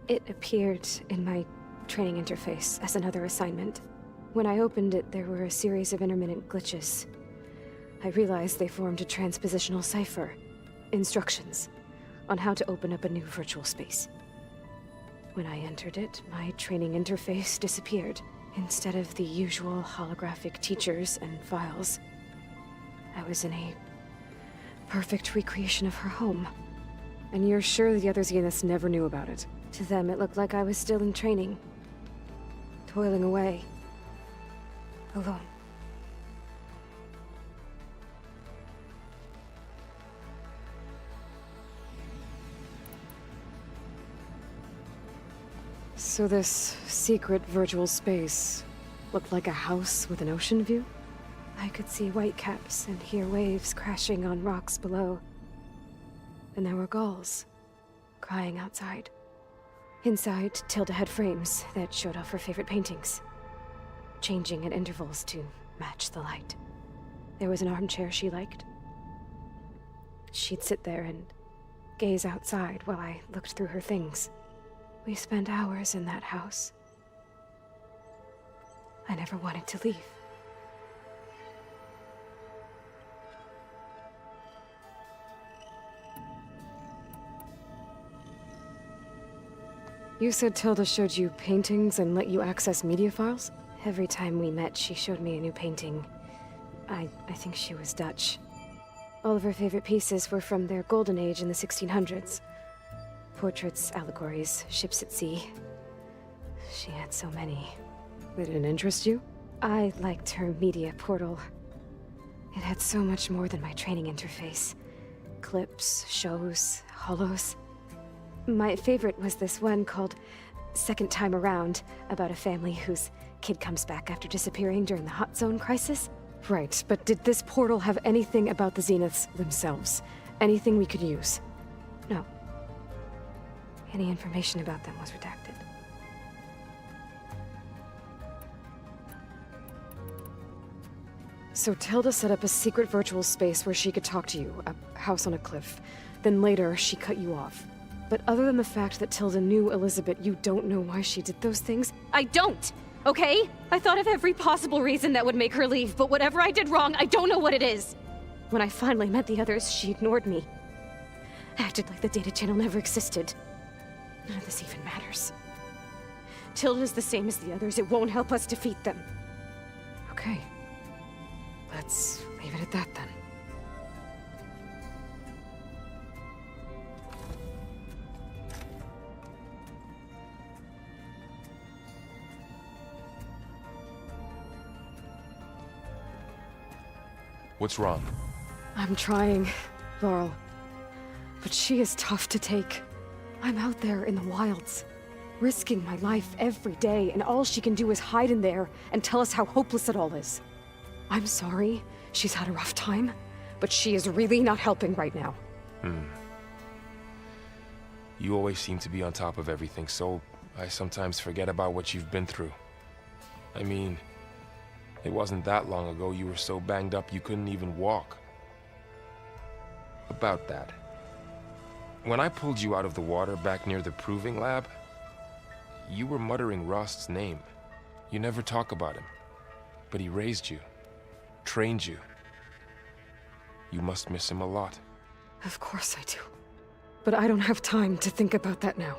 It appeared in my training interface as another assignment. When I opened it, there were a series of intermittent glitches. I realized they formed a transpositional cipher. Instructions on how to open up a new virtual space. When I entered it, my training interface disappeared. Instead of the usual holographic teachers and files, I was in a perfect recreation of her home. And you're sure the other Zeniths never knew about it? To them, it looked like I was still in training. Toiling away. Alone. So this secret virtual space looked like a house with an ocean view? I could see whitecaps and hear waves crashing on rocks below. And there were gulls crying outside. Inside, Tilda had frames that showed off her favorite paintings, changing at intervals to match the light. There was an armchair she liked. She'd sit there and gaze outside while I looked through her things. We spent hours in that house. I never wanted to leave. You said Tilda showed you paintings and let you access media files? Every time we met, she showed me a new painting. I think she was Dutch. All of her favorite pieces were from their golden age in the 1600s. Portraits, allegories, ships at sea. She had so many. They didn't interest you? I liked her media portal. It had so much more than my training interface. Clips, shows, holos. My favorite was this one called Second Time Around, about a family whose kid comes back after disappearing during the Hot Zone crisis. Right, but did this portal have anything about the Zeniths themselves? Anything we could use? No. Any information about them was redacted. So Tilda set up a secret virtual space where she could talk to you, a house on a cliff. Then later, she cut you off. But other than the fact that Tilda knew Elizabeth, you don't know why she did those things? I don't! Okay? I thought of every possible reason that would make her leave, but whatever I did wrong, I don't know what it is. When I finally met the others, she ignored me. Acted like the data channel never existed. None of this even matters. Tilda's the same as the others. It won't help us defeat them. Okay. Let's leave it at that then. What's wrong? I'm trying, Varl. But she is tough to take. I'm out there in the wilds, risking my life every day, and all she can do is hide in there and tell us how hopeless it all is. I'm sorry she's had a rough time, but she is really not helping right now. You always seem to be on top of everything so I sometimes forget about what you've been through. I mean, it wasn't that long ago you were so banged up you couldn't even walk. About that. When I pulled you out of the water back near the proving lab, you were muttering Rost's name. You never talk about him. But he raised you, trained you. You must miss him a lot. Of course I do. But I don't have time to think about that now.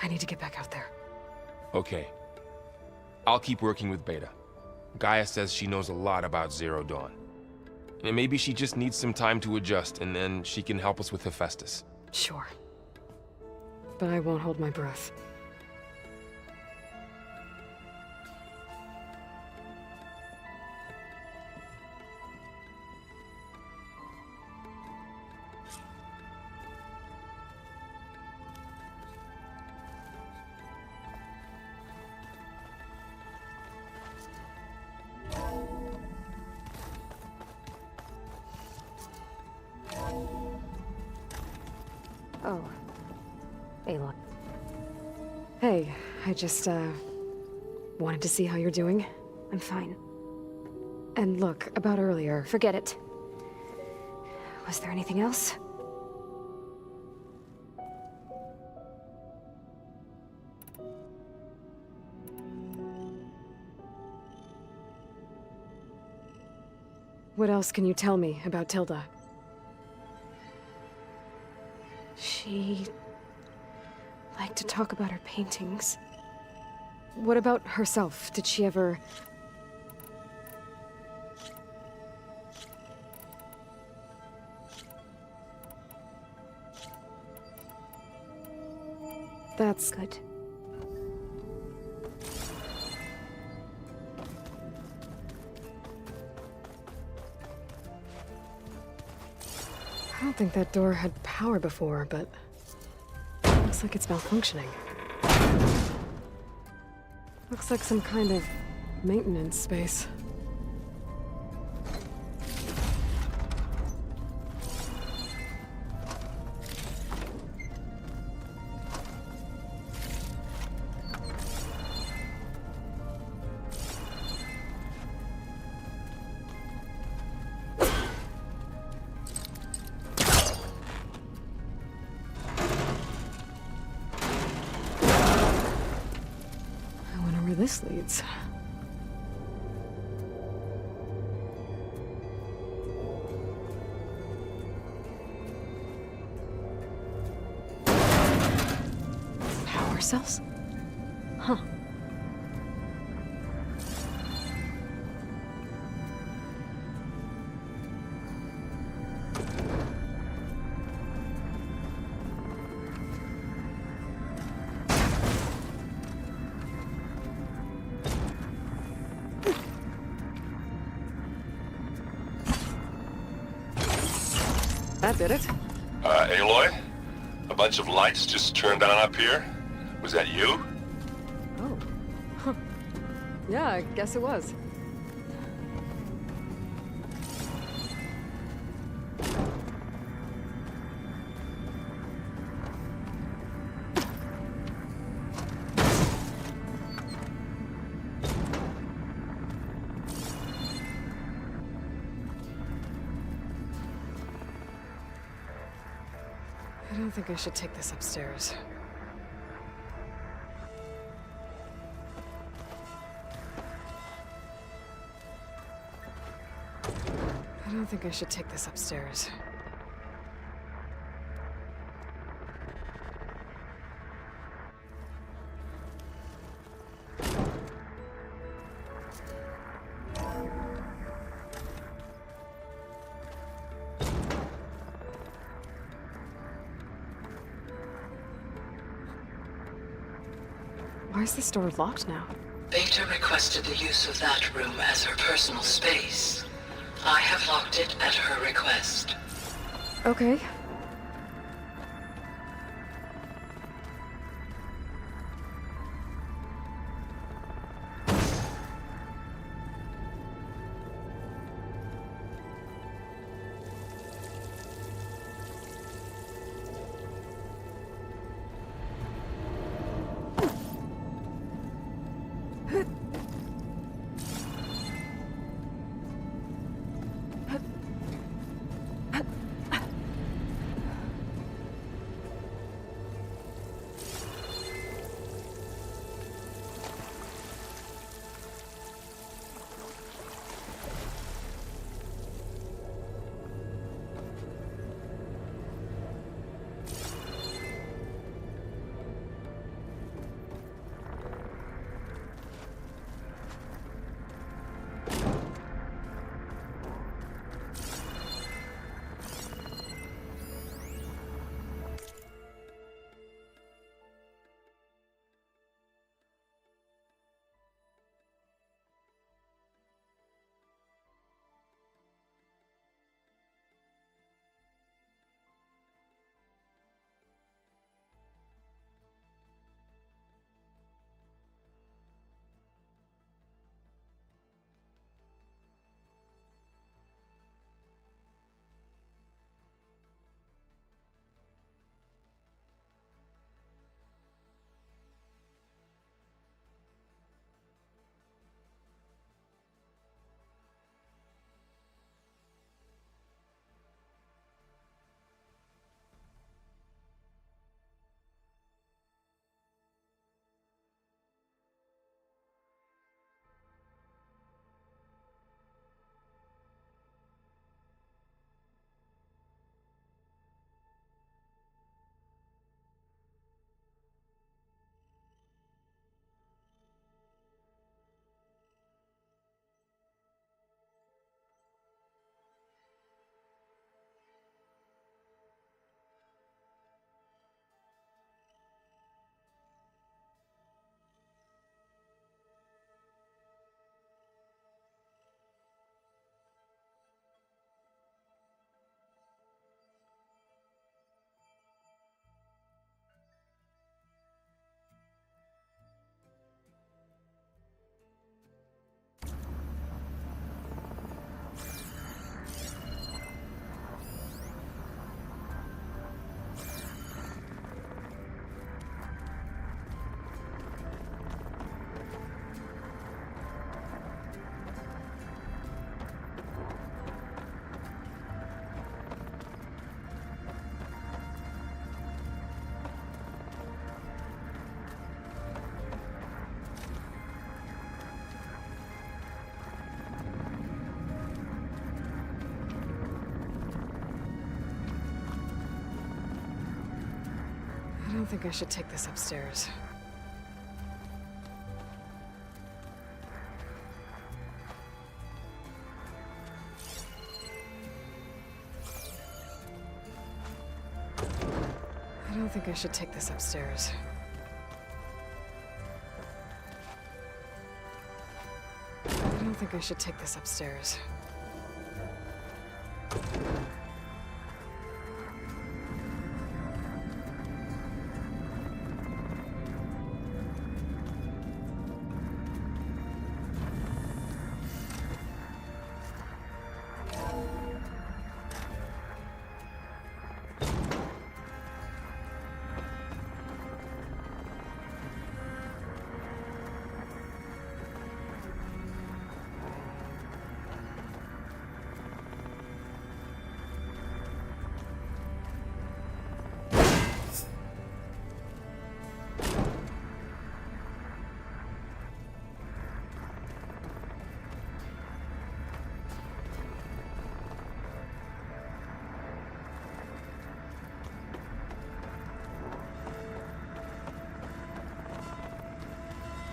I need to get back out there. Okay. I'll keep working with Beta. Gaia says she knows a lot about Zero Dawn. And maybe she just needs some time to adjust, and then she can help us with Hephaestus. Sure. But I won't hold my breath. Oh. Aloy. Hey, I just, wanted to see how you're doing. I'm fine. And look, about earlier. Forget it. Was there anything else? What else can you tell me about Tilda? She liked to talk about her paintings. What about herself? Did she ever... That's good. I don't think that door had power before, but... looks like it's malfunctioning. Looks like some kind of maintenance space. This leads. Power cells? Huh. That did it. Aloy? A bunch of lights just turned on up here? Was that you? Oh. Huh. Yeah, I guess it was. I don't think I should take this upstairs. I don't think I should take this upstairs. Why is this door locked now? Beta requested the use of that room as her personal space. I have locked it at her request. Okay. don't think I should take this upstairs. I don't think I should take this upstairs. I don't think I should take this upstairs.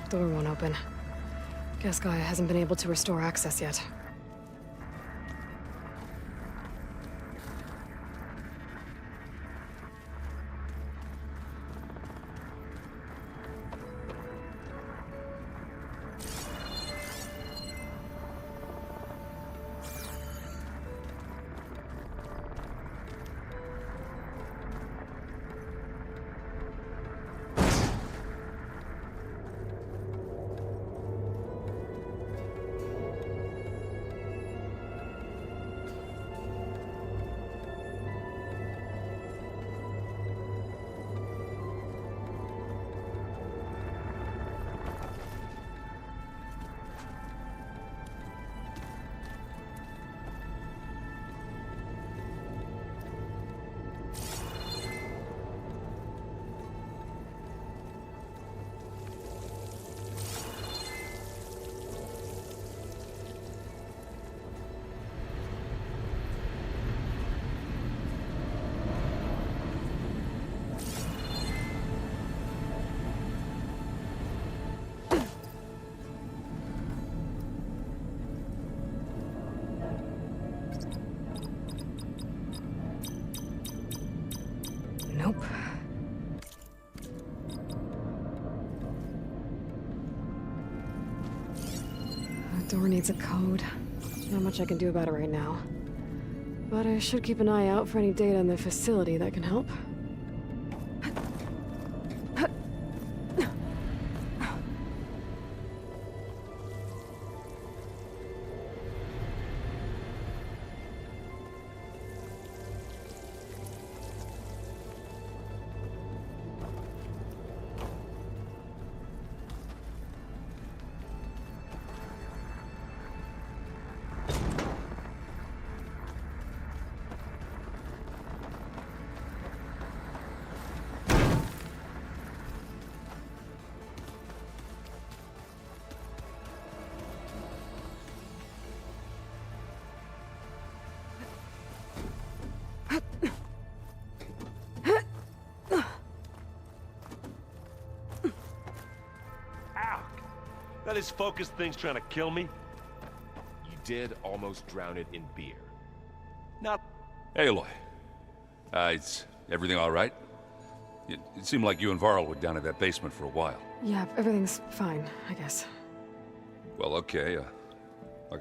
Door won't open. Guess Gaia hasn't been able to restore access yet. Nope. That door needs a code. Not much I can do about it right now. But I should keep an eye out for any data in the facility that can help. That is focus thing's trying to kill me? You did almost drown it in beer. Not... Hey, Aloy. Is everything all right? It seemed like you and Varl were down in that basement for a while. Yeah, everything's fine, I guess. Well, okay.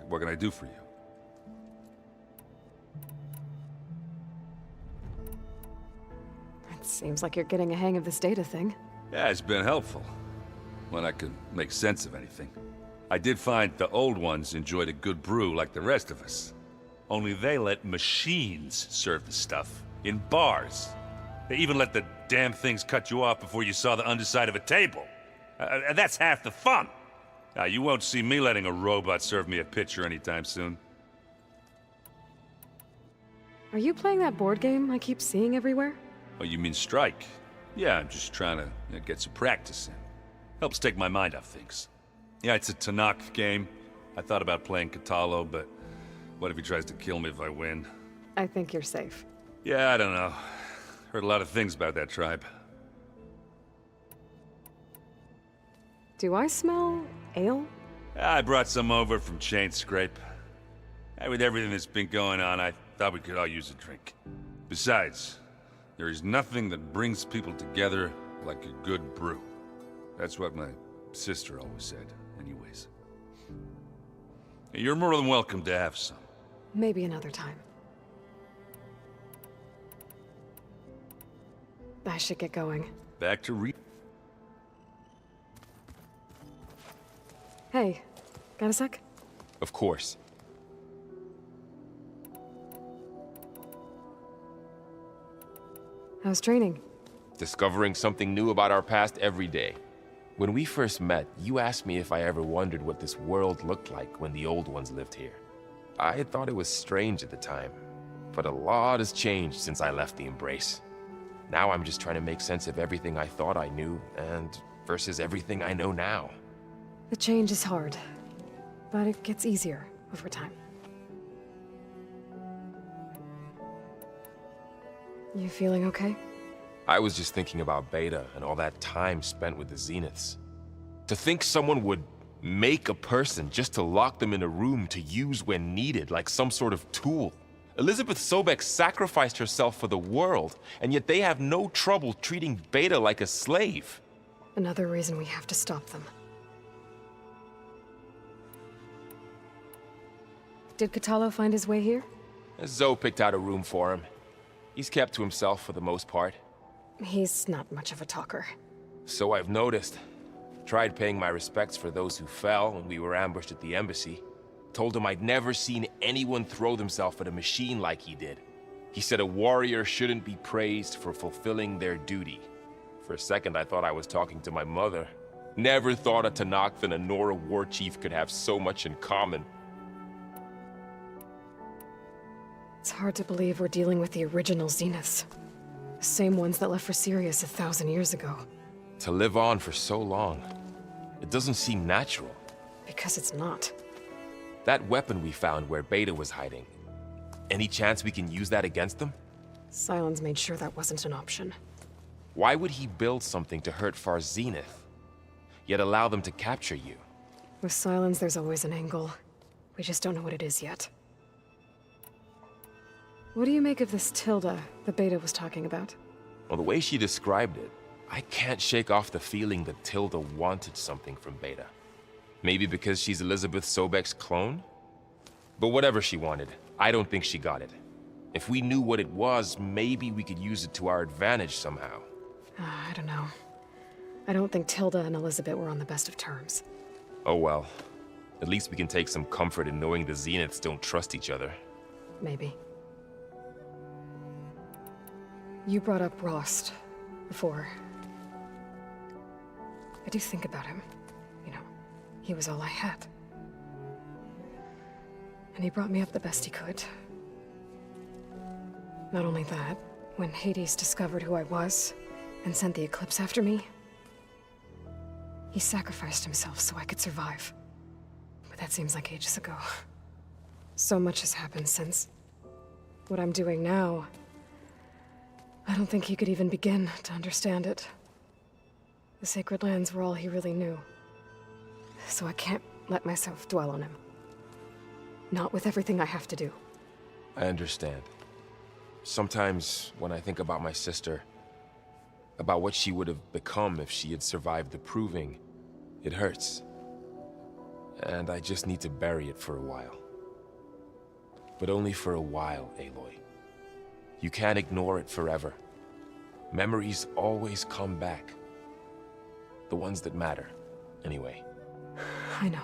What can I do for you? It seems like you're getting a hang of this data thing. Yeah, it's been helpful. When I could make sense of anything. I did find the old ones enjoyed a good brew like the rest of us. Only they let machines serve the stuff in bars. They even let the damn things cut you off before you saw the underside of a table. That's half the fun. Now, you won't see me letting a robot serve me a pitcher anytime soon. Are you playing that board game I keep seeing everywhere? Oh, you mean Strike? Yeah, I'm just trying to get some practice in. Helps take my mind off things. Yeah, it's a Tanakh game. I thought about playing Katalo, but what if he tries to kill me if I win? I think you're safe. Yeah, I don't know. Heard a lot of things about that tribe. Do I smell ale? I brought some over from Chain Scrape. With everything that's been going on, I thought we could all use a drink. Besides, there is nothing that brings people together like a good brew. That's what my sister always said, anyways. You're more than welcome to have some. Maybe another time. I should get going. Back to re- Hey, got a sec? Of course. How's training? Discovering something new about our past every day. When we first met, you asked me if I ever wondered what this world looked like when the old ones lived here. I had thought it was strange at the time, but a lot has changed since I left the Embrace. Now I'm just trying to make sense of everything I thought I knew, and versus everything I know now. The change is hard, but it gets easier over time. You feeling okay? I was just thinking about Beta and all that time spent with the Zeniths. To think someone would make a person just to lock them in a room to use when needed, like some sort of tool. Elizabeth Sobek sacrificed herself for the world, and yet they have no trouble treating Beta like a slave. Another reason we have to stop them. Did Kotallo find his way here? Zoe picked out a room for him. He's kept to himself for the most part. He's not much of a talker. So I've noticed. Tried paying my respects for those who fell when we were ambushed at the embassy. Told him I'd never seen anyone throw themselves at a machine like he did. He said a warrior shouldn't be praised for fulfilling their duty. For a second I thought I was talking to my mother. Never thought a Tenakth and a Nora war chief could have so much in common. It's hard to believe we're dealing with the original Zeniths. The same ones that left for Sirius 1,000 years ago. To live on for so long, it doesn't seem natural. Because it's not. That weapon we found where Beta was hiding, any chance we can use that against them? Sylens made sure that wasn't an option. Why would he build something to hurt Far Zenith, yet allow them to capture you? With Sylens, there's always an angle. We just don't know what it is yet. What do you make of this Tilda that Beta was talking about? Well, the way she described it, I can't shake off the feeling that Tilda wanted something from Beta. Maybe because she's Elizabeth Sobek's clone? But whatever she wanted, I don't think she got it. If we knew what it was, maybe we could use it to our advantage somehow. I don't know. I don't think Tilda and Elizabeth were on the best of terms. Oh well. At least we can take some comfort in knowing the Zeniths don't trust each other. Maybe. You brought up Rost before. I do think about him. You know, he was all I had. And he brought me up the best he could. Not only that, when Hades discovered who I was and sent the Eclipse after me, he sacrificed himself so I could survive. But that seems like ages ago. So much has happened since. What I'm doing now, I don't think he could even begin to understand it. The Sacred Lands were all he really knew. So I can't let myself dwell on him. Not with everything I have to do. I understand. Sometimes, when I think about my sister, about what she would have become if she had survived the Proving, it hurts. And I just need to bury it for a while. But only for a while, Aloy. You can't ignore it forever. Memories always come back. The ones that matter, anyway. I know.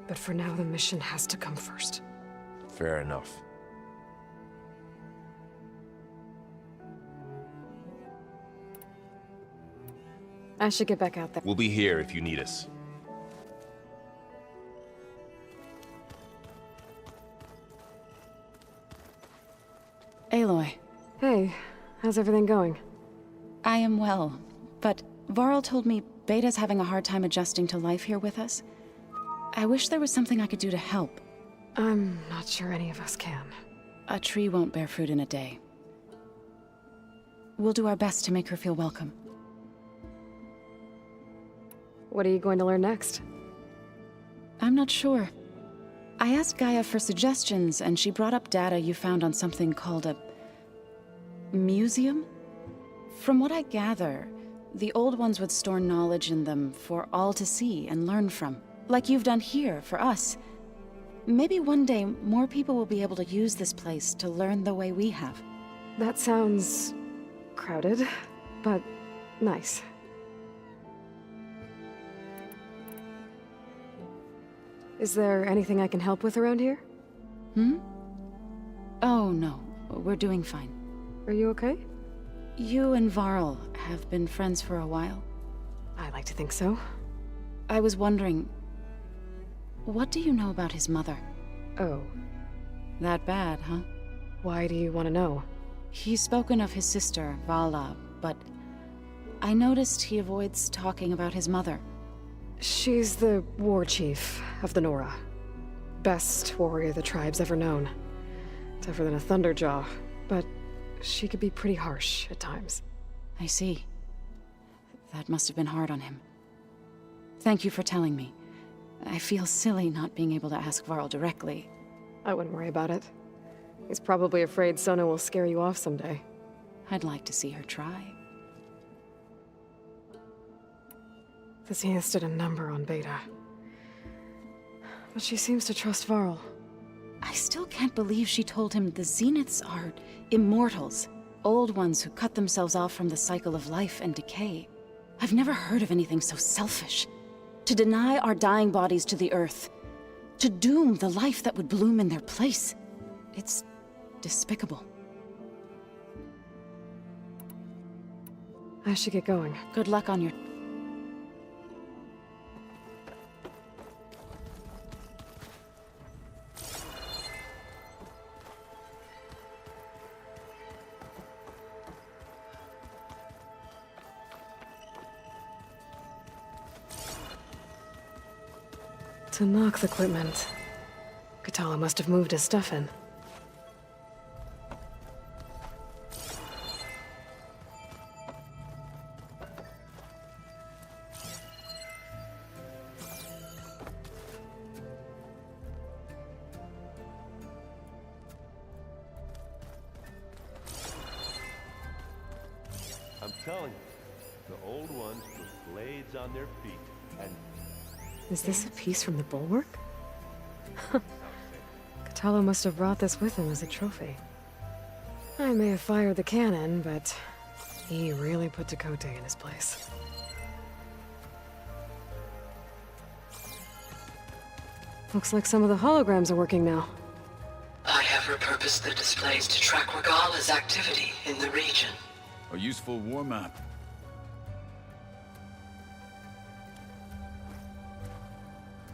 But for now, the mission has to come first. Fair enough. I should get back out there. We'll be here if you need us. Aloy. Hey, how's everything going? I am well, but Varl told me Beta's having a hard time adjusting to life here with us. I wish there was something I could do to help. I'm not sure any of us can. A tree won't bear fruit in a day. We'll do our best to make her feel welcome. What are you going to learn next? I'm not sure. I asked Gaia for suggestions, and she brought up data you found on something called a museum? From what I gather, the old ones would store knowledge in them for all to see and learn from, like you've done here for us. Maybe one day more people will be able to use this place to learn the way we have. That sounds crowded, but nice. Is there anything I can help with around here? Oh, no. We're doing fine. Are you okay? You and Varl have been friends for a while. I like to think so. I was wondering, what do you know about his mother? Oh. That bad, huh? Why do you want to know? He's spoken of his sister, Vala, but I noticed he avoids talking about his mother. She's the war chief of the Nora. Best warrior the tribe's ever known. Tougher than a Thunderjaw, but she could be pretty harsh at times. I see. That must have been hard on him. Thank you for telling me. I feel silly not being able to ask Varl directly. I wouldn't worry about it. He's probably afraid Sona will scare you off someday. I'd like to see her try. The Zeniths did a number on Beta. But she seems to trust Varl. I still can't believe she told him the Zeniths are immortals. Old ones who cut themselves off from the cycle of life and decay. I've never heard of anything so selfish. To deny our dying bodies to the earth. To doom the life that would bloom in their place. It's despicable. I should get going. Good luck on your... To knock the equipment. Katala must have moved his stuff in. I'm telling you, the old ones put blades on their feet and... Is this a piece from the bulwark? Katala must have brought this with him as a trophy. I may have fired the cannon, but he really put Tekotteh in his place. Looks like some of the holograms are working now. I have repurposed the displays to track Regala's activity in the region. A useful war map.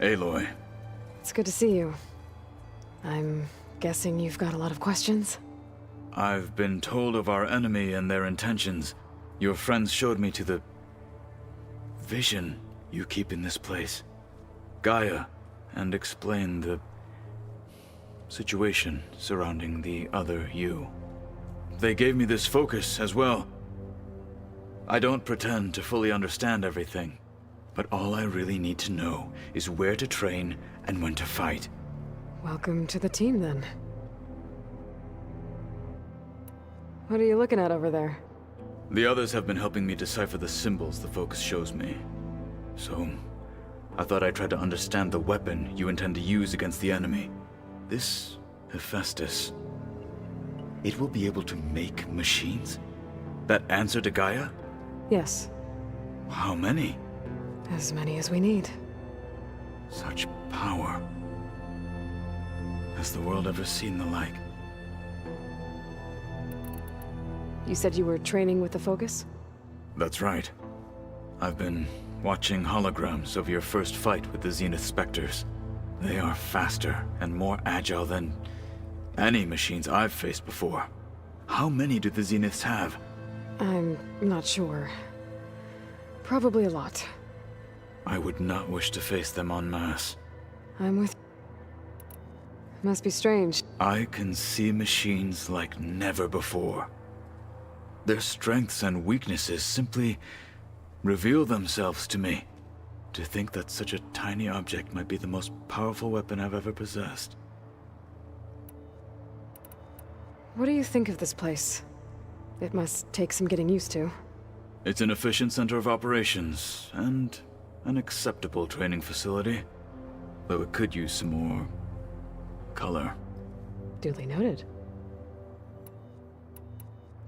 Aloy. It's good to see you. I'm guessing you've got a lot of questions? I've been told of our enemy and their intentions. Your friends showed me to the... vision you keep in this place. Gaia, and explained the... situation surrounding the other you. They gave me this focus as well. I don't pretend to fully understand everything. But all I really need to know is where to train and when to fight. Welcome to the team, then. What are you looking at over there? The others have been helping me decipher the symbols the focus shows me. So, I thought I'd try to understand the weapon you intend to use against the enemy. This Hephaestus, it will be able to make machines? That answer to Gaia? Yes. How many? As many as we need. Such power. Has the world ever seen the like? You said you were training with the Focus? That's right. I've been watching holograms of your first fight with the Zenith Spectres. They are faster and more agile than any machines I've faced before. How many do the Zeniths have? I'm not sure. Probably a lot. I would not wish to face them en masse. I'm with... Must be strange. I can see machines like never before. Their strengths and weaknesses simply reveal themselves to me. To think that such a tiny object might be the most powerful weapon I've ever possessed. What do you think of this place? It must take some getting used to. It's an efficient center of operations, and an acceptable training facility. Though it could use some more color. Duly noted.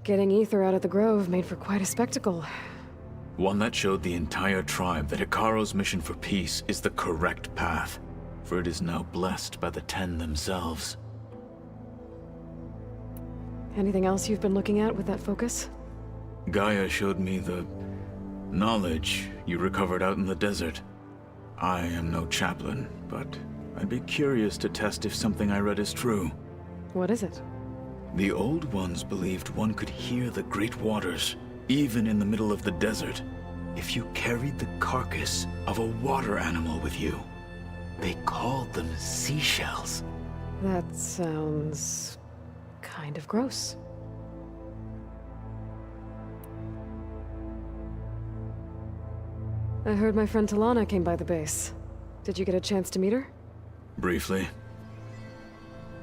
Getting Ether out of the Grove made for quite a spectacle. One that showed the entire tribe that Hekarro's mission for peace is the correct path, for it is now blessed by the Ten themselves. Anything else you've been looking at with that focus? Gaia showed me the knowledge you recovered out in the desert. I am no chaplain, but I'd be curious to test if something I read is true. What is it? The Old Ones believed one could hear the great waters, even in the middle of the desert, if you carried the carcass of a water animal with you. They called them seashells. That sounds kind of gross. I heard my friend Talana came by the base. Did you get a chance to meet her? Briefly.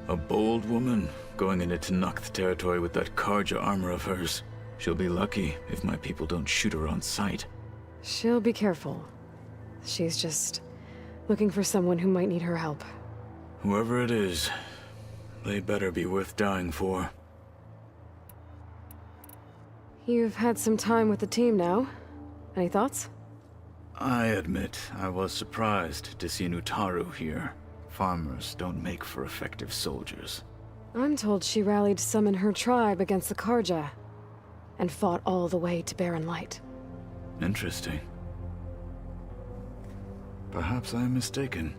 A bold woman going into Tenakth territory with that Karja armor of hers. She'll be lucky if my people don't shoot her on sight. She'll be careful. She's just looking for someone who might need her help. Whoever it is, they better be worth dying for. You've had some time with the team now. Any thoughts? I admit I was surprised to see Nutaru here. Farmers don't make for effective soldiers. I'm told she rallied some in her tribe against the Karja, and fought all the way to Barren Light. Interesting. Perhaps I'm mistaken.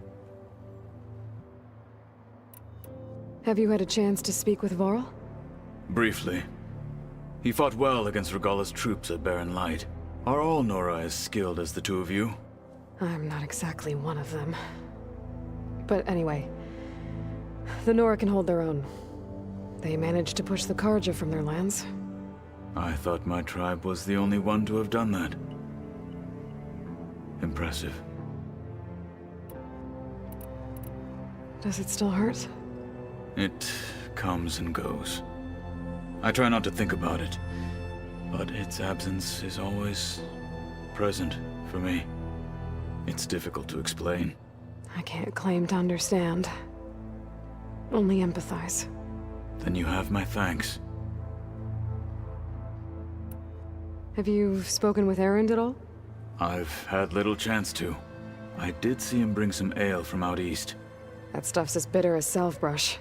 Have you had a chance to speak with Varl? Briefly. He fought well against Regalla's troops at Barren Light. Are all Nora as skilled as the two of you? I'm not exactly one of them. But anyway, the Nora can hold their own. They managed to push the Karja from their lands. I thought my tribe was the only one to have done that. Impressive. Does it still hurt? It comes and goes. I try not to think about it, but its absence is always present for me. It's difficult to explain. I can't claim to understand. Only empathize. Then you have my thanks. Have you spoken with Erend at all? I've had little chance to. I did see him bring some ale from out east. That stuff's as bitter as self-brush.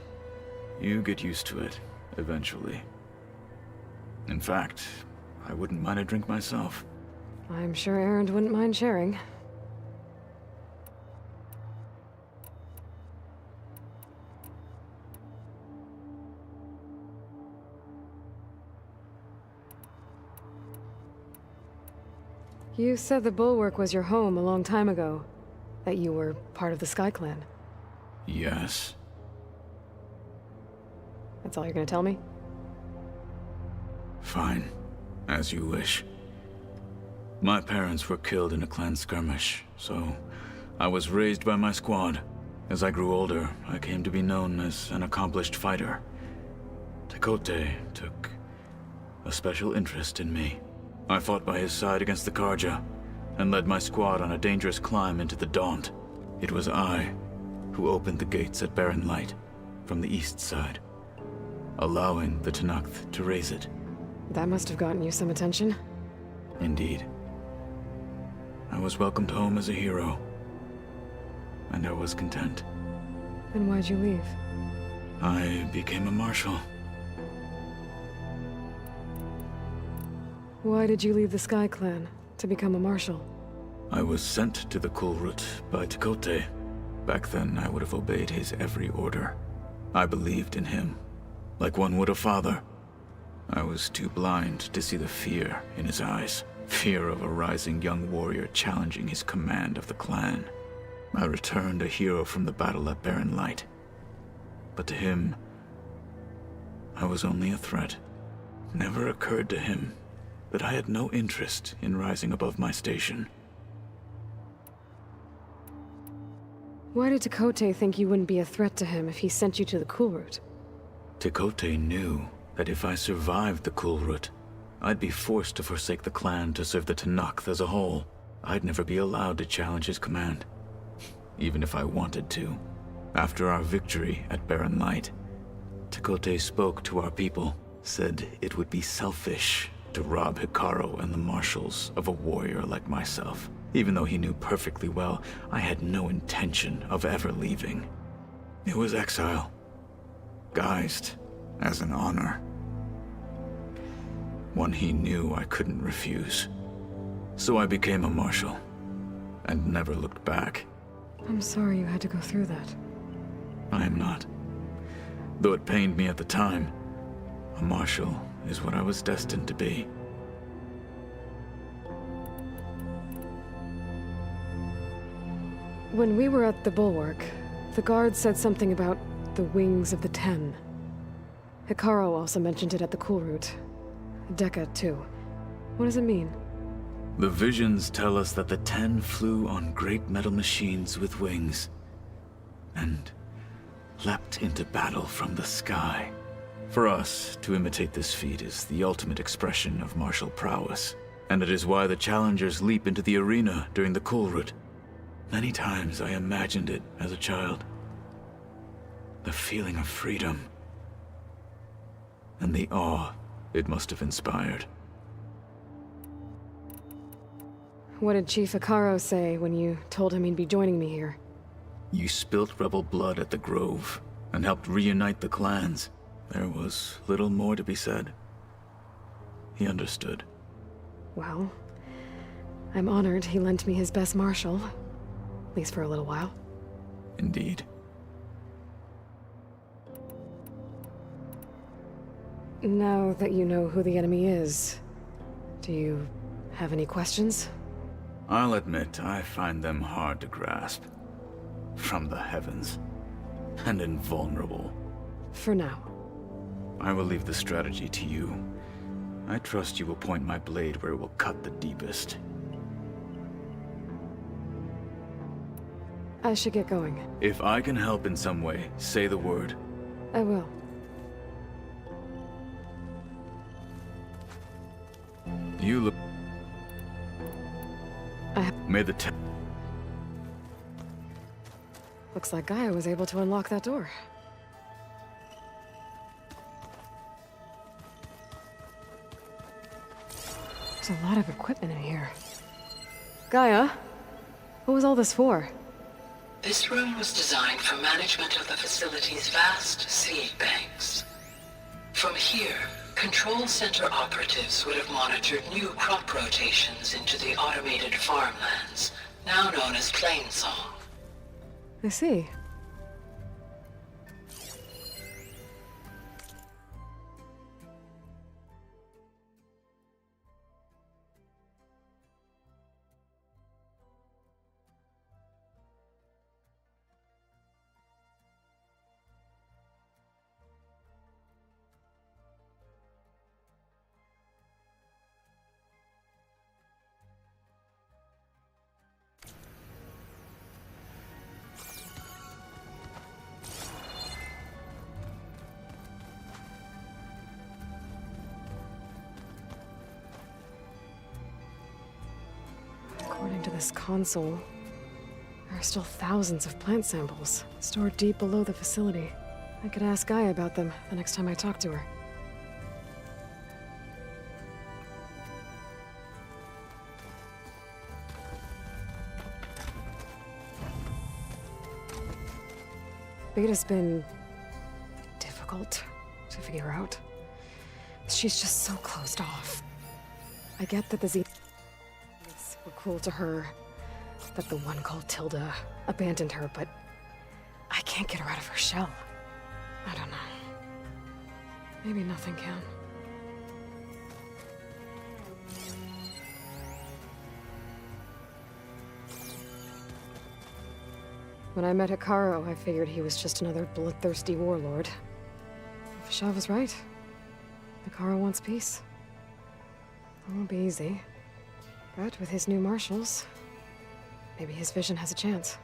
You get used to it, eventually. In fact, I wouldn't mind a drink myself. I'm sure Erend wouldn't mind sharing. You said the Bulwark was your home a long time ago. That you were part of the Sky Clan. Yes. That's all you're gonna tell me? Fine. As you wish. My parents were killed in a clan skirmish, so I was raised by my squad. As I grew older, I came to be known as an accomplished fighter. Tekotteh took a special interest in me. I fought by his side against the Karja, and led my squad on a dangerous climb into the Daunt. It was I who opened the gates at Barren Light, from the east side, allowing the Tenakth to raise it. That must have gotten you some attention. Indeed. I was welcomed home as a hero, and I was content. Then why'd you leave? I became a marshal. Why did you leave the Sky Clan to become a marshal? I was sent to the Kulrut by Tekotteh. Back then, I would have obeyed his every order. I believed in him, like one would a father. I was too blind to see the fear in his eyes. Fear of a rising young warrior challenging his command of the clan. I returned a hero from the battle at Barren Light. But to him, I was only a threat. Never occurred to him that I had no interest in rising above my station. Why did Tekote think you wouldn't be a threat to him if he sent you to the Cool Route? Tekote knew that if I survived the Cool Route, I'd be forced to forsake the clan to serve the Tenakth as a whole. I'd never be allowed to challenge his command, even if I wanted to. After our victory at Barren Light, Tekote spoke to our people, said it would be selfish to rob Hikaru and the marshals of a warrior like myself, even though he knew perfectly well I had no intention of ever leaving. It was exile, guised as an honor. One he knew I couldn't refuse. So I became a marshal, and never looked back. I'm sorry you had to go through that. I am not. Though it pained me at the time, a marshal is what I was destined to be. When we were at the Bulwark, the guard said something about the Wings of the Ten. Hikaru also mentioned it at the Cool Route. Dekka, too. What does it mean? The visions tell us that the Ten flew on great metal machines with wings, and leapt into battle from the sky. For us, to imitate this feat is the ultimate expression of martial prowess, and it is why the challengers leap into the arena during the Cool Route. Many times I imagined it as a child. The feeling of freedom, and the awe it must have inspired. What did Chief Hikaru say when you told him he'd be joining me here? You spilt rebel blood at the Grove, and helped reunite the clans. There was little more to be said. He understood. Well, I'm honored he lent me his best marshal. At least for a little while. Indeed. Now that you know who the enemy is, do you have any questions? I'll admit, I find them hard to grasp. From the heavens. And invulnerable. For now. I will leave the strategy to you. I trust you will point my blade where it will cut the deepest. I should get going. If I can help in some way, say the word. I will. You look... May the Looks like Gaia was able to unlock that door. There's a lot of equipment in here. Gaia? What was all this for? This room was designed for management of the facility's vast seed banks. From here, Control Center operatives would have monitored new crop rotations into the automated farmlands, now known as Plainsong. I see. According to this console, there are still thousands of plant samples stored deep below the facility. I could ask Gaia about them the next time I talk to her. Beta's been difficult to figure out. She's just so closed off. I get that the Zeniths were cruel to her, that the one called Tilda abandoned her, but I can't get her out of her shell. I don't know. Maybe nothing can. When I met Hikaru, I figured he was just another bloodthirsty warlord. Fashav was right. Hikaru wants peace. It won't be easy. But with his new marshals, maybe his vision has a chance.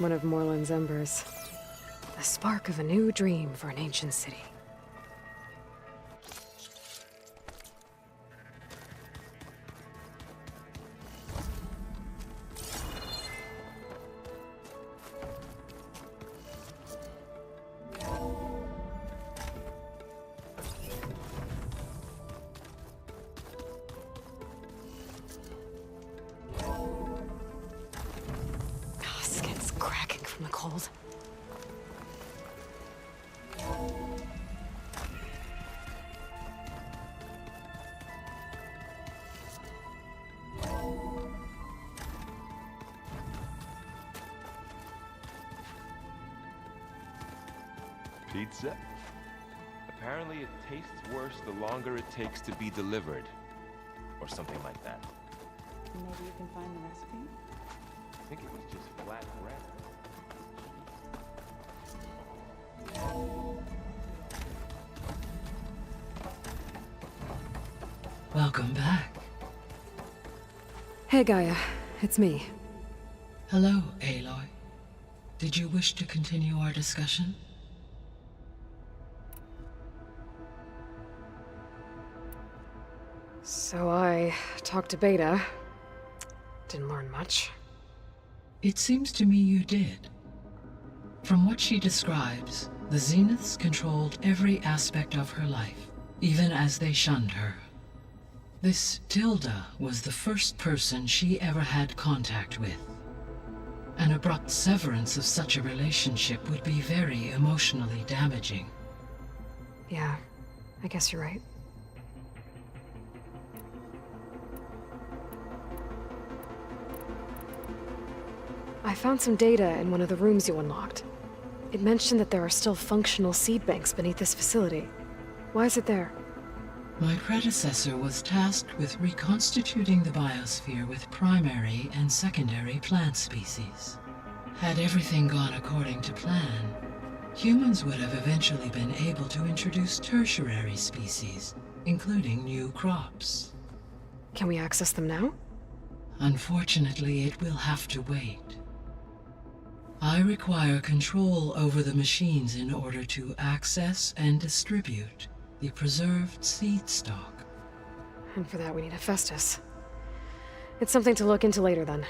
One of Morland's embers. The spark of a new dream for an ancient city. Skin's cracking from the cold. Pizza? Apparently it tastes worse the longer it takes to be delivered. Or something like that. Maybe you can find the recipe? I think it was just flat bread. Welcome back. Hey, Gaia. It's me. Hello, Aloy. Did you wish to continue our discussion? So I talked to Beta. Didn't learn much. It seems to me you did. From what she describes, the Zeniths controlled every aspect of her life, even as they shunned her. This Tilda was the first person she ever had contact with. An abrupt severance of such a relationship would be very emotionally damaging. Yeah, I guess you're right. I found some data in one of the rooms you unlocked. It mentioned that there are still functional seed banks beneath this facility. Why is it there? My predecessor was tasked with reconstituting the biosphere with primary and secondary plant species. Had everything gone according to plan, humans would have eventually been able to introduce tertiary species, including new crops. Can we access them now? Unfortunately, it will have to wait. I require control over the machines in order to access and distribute the preserved seed stock. And for that we need Hephaestus. It's something to look into later then.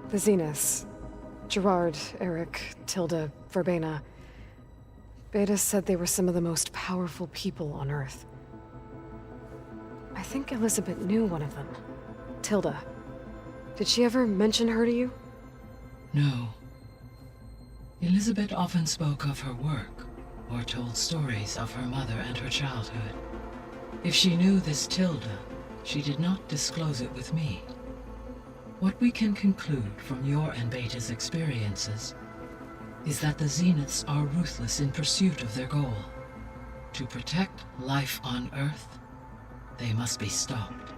The Zeniths. Gerard, Eric, Tilda, Verbena. Beta said they were some of the most powerful people on Earth. I think Elizabeth knew one of them. Tilda. Did she ever mention her to you? No. Elizabeth often spoke of her work, or told stories of her mother and her childhood. If she knew this Tilda, she did not disclose it with me. What we can conclude from your and Beta's experiences is that the Zeniths are ruthless in pursuit of their goal. To protect life on Earth, they must be stopped.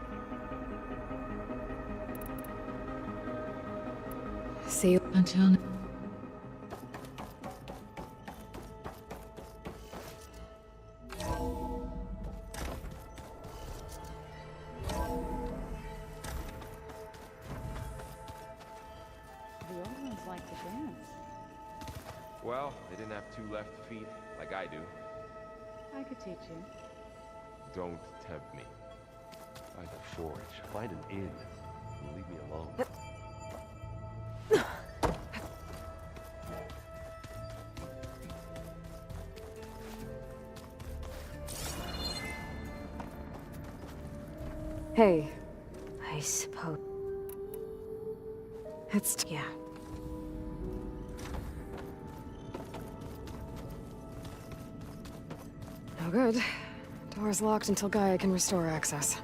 See you until now. The old ones like to dance. Well, they didn't have 2 left feet like I do. I could teach you. Don't tempt me. Find a forge, find an inn, and leave me alone. Hey. I suppose. Yeah. No good. Door's locked until Gaia can restore access.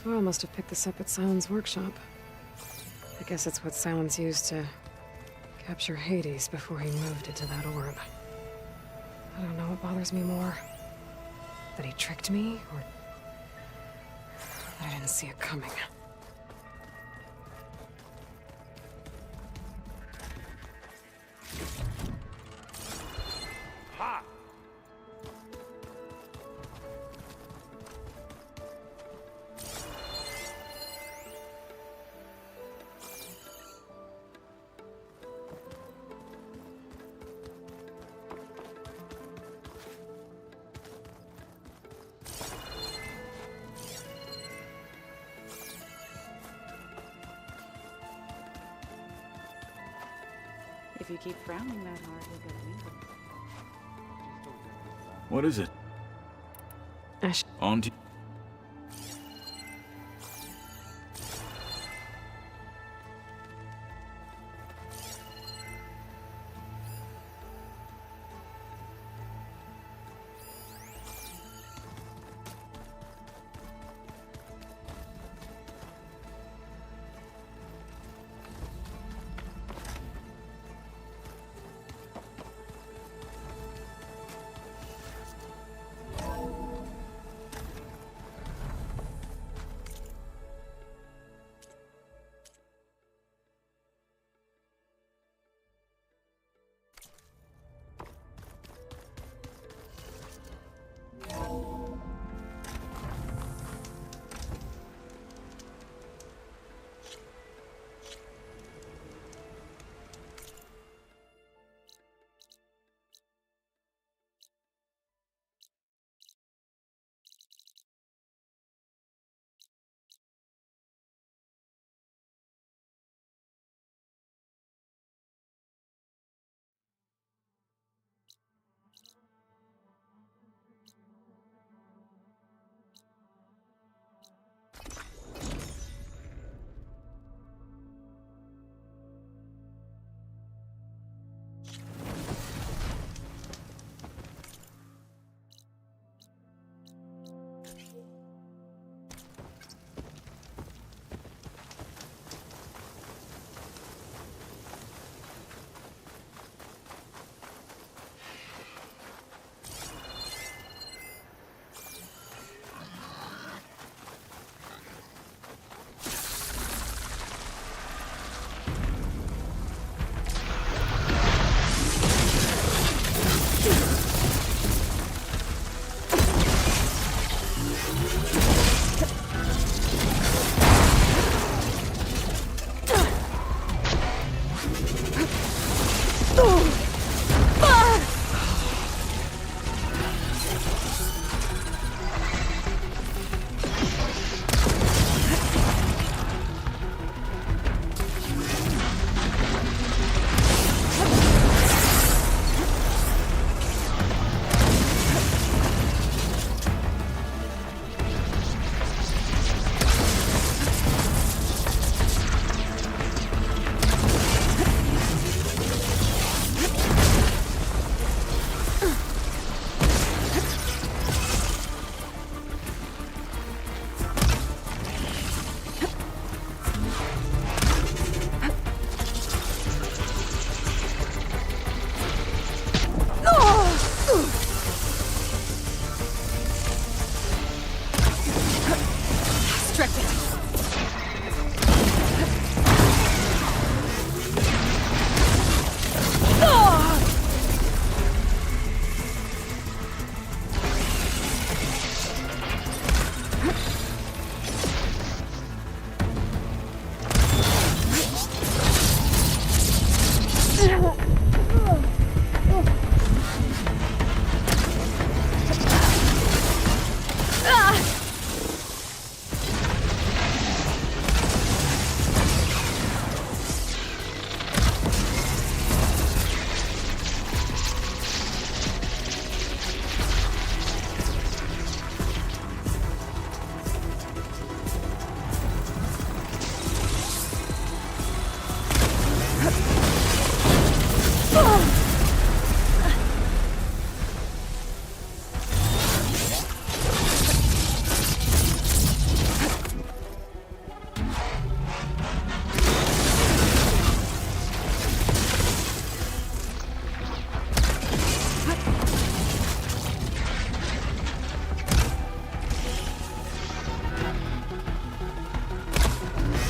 Varl must have picked this up at Silence workshop. I guess it's what Silence used to capture Hades before he moved it to that orb. I don't know what bothers me more. That he tricked me, or that I didn't see it coming. Ha! If you keep frowning that hard, you'll get wrinkles. What is it? Ash. On to...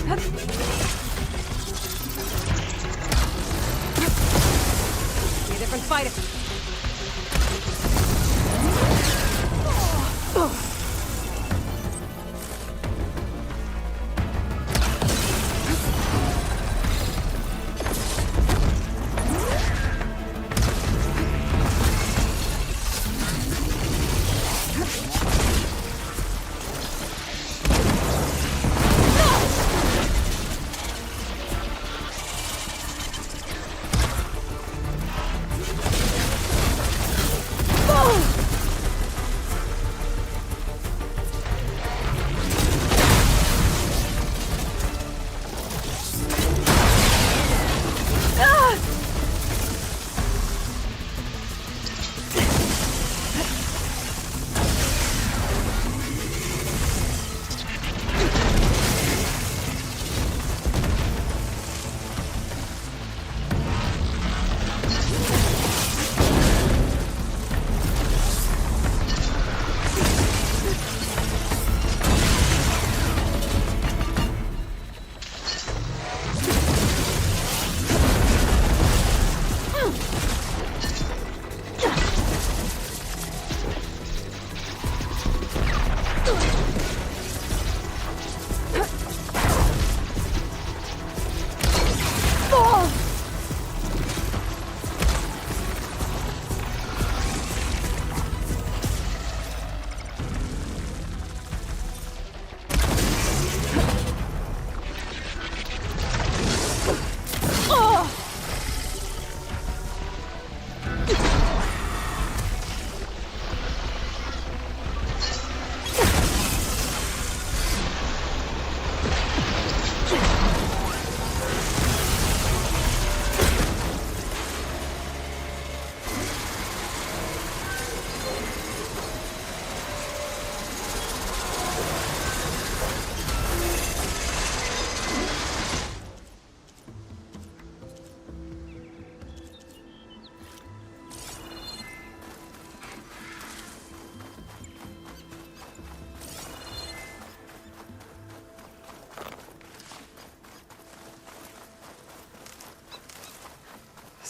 Be a different fight.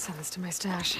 Send this to my stash.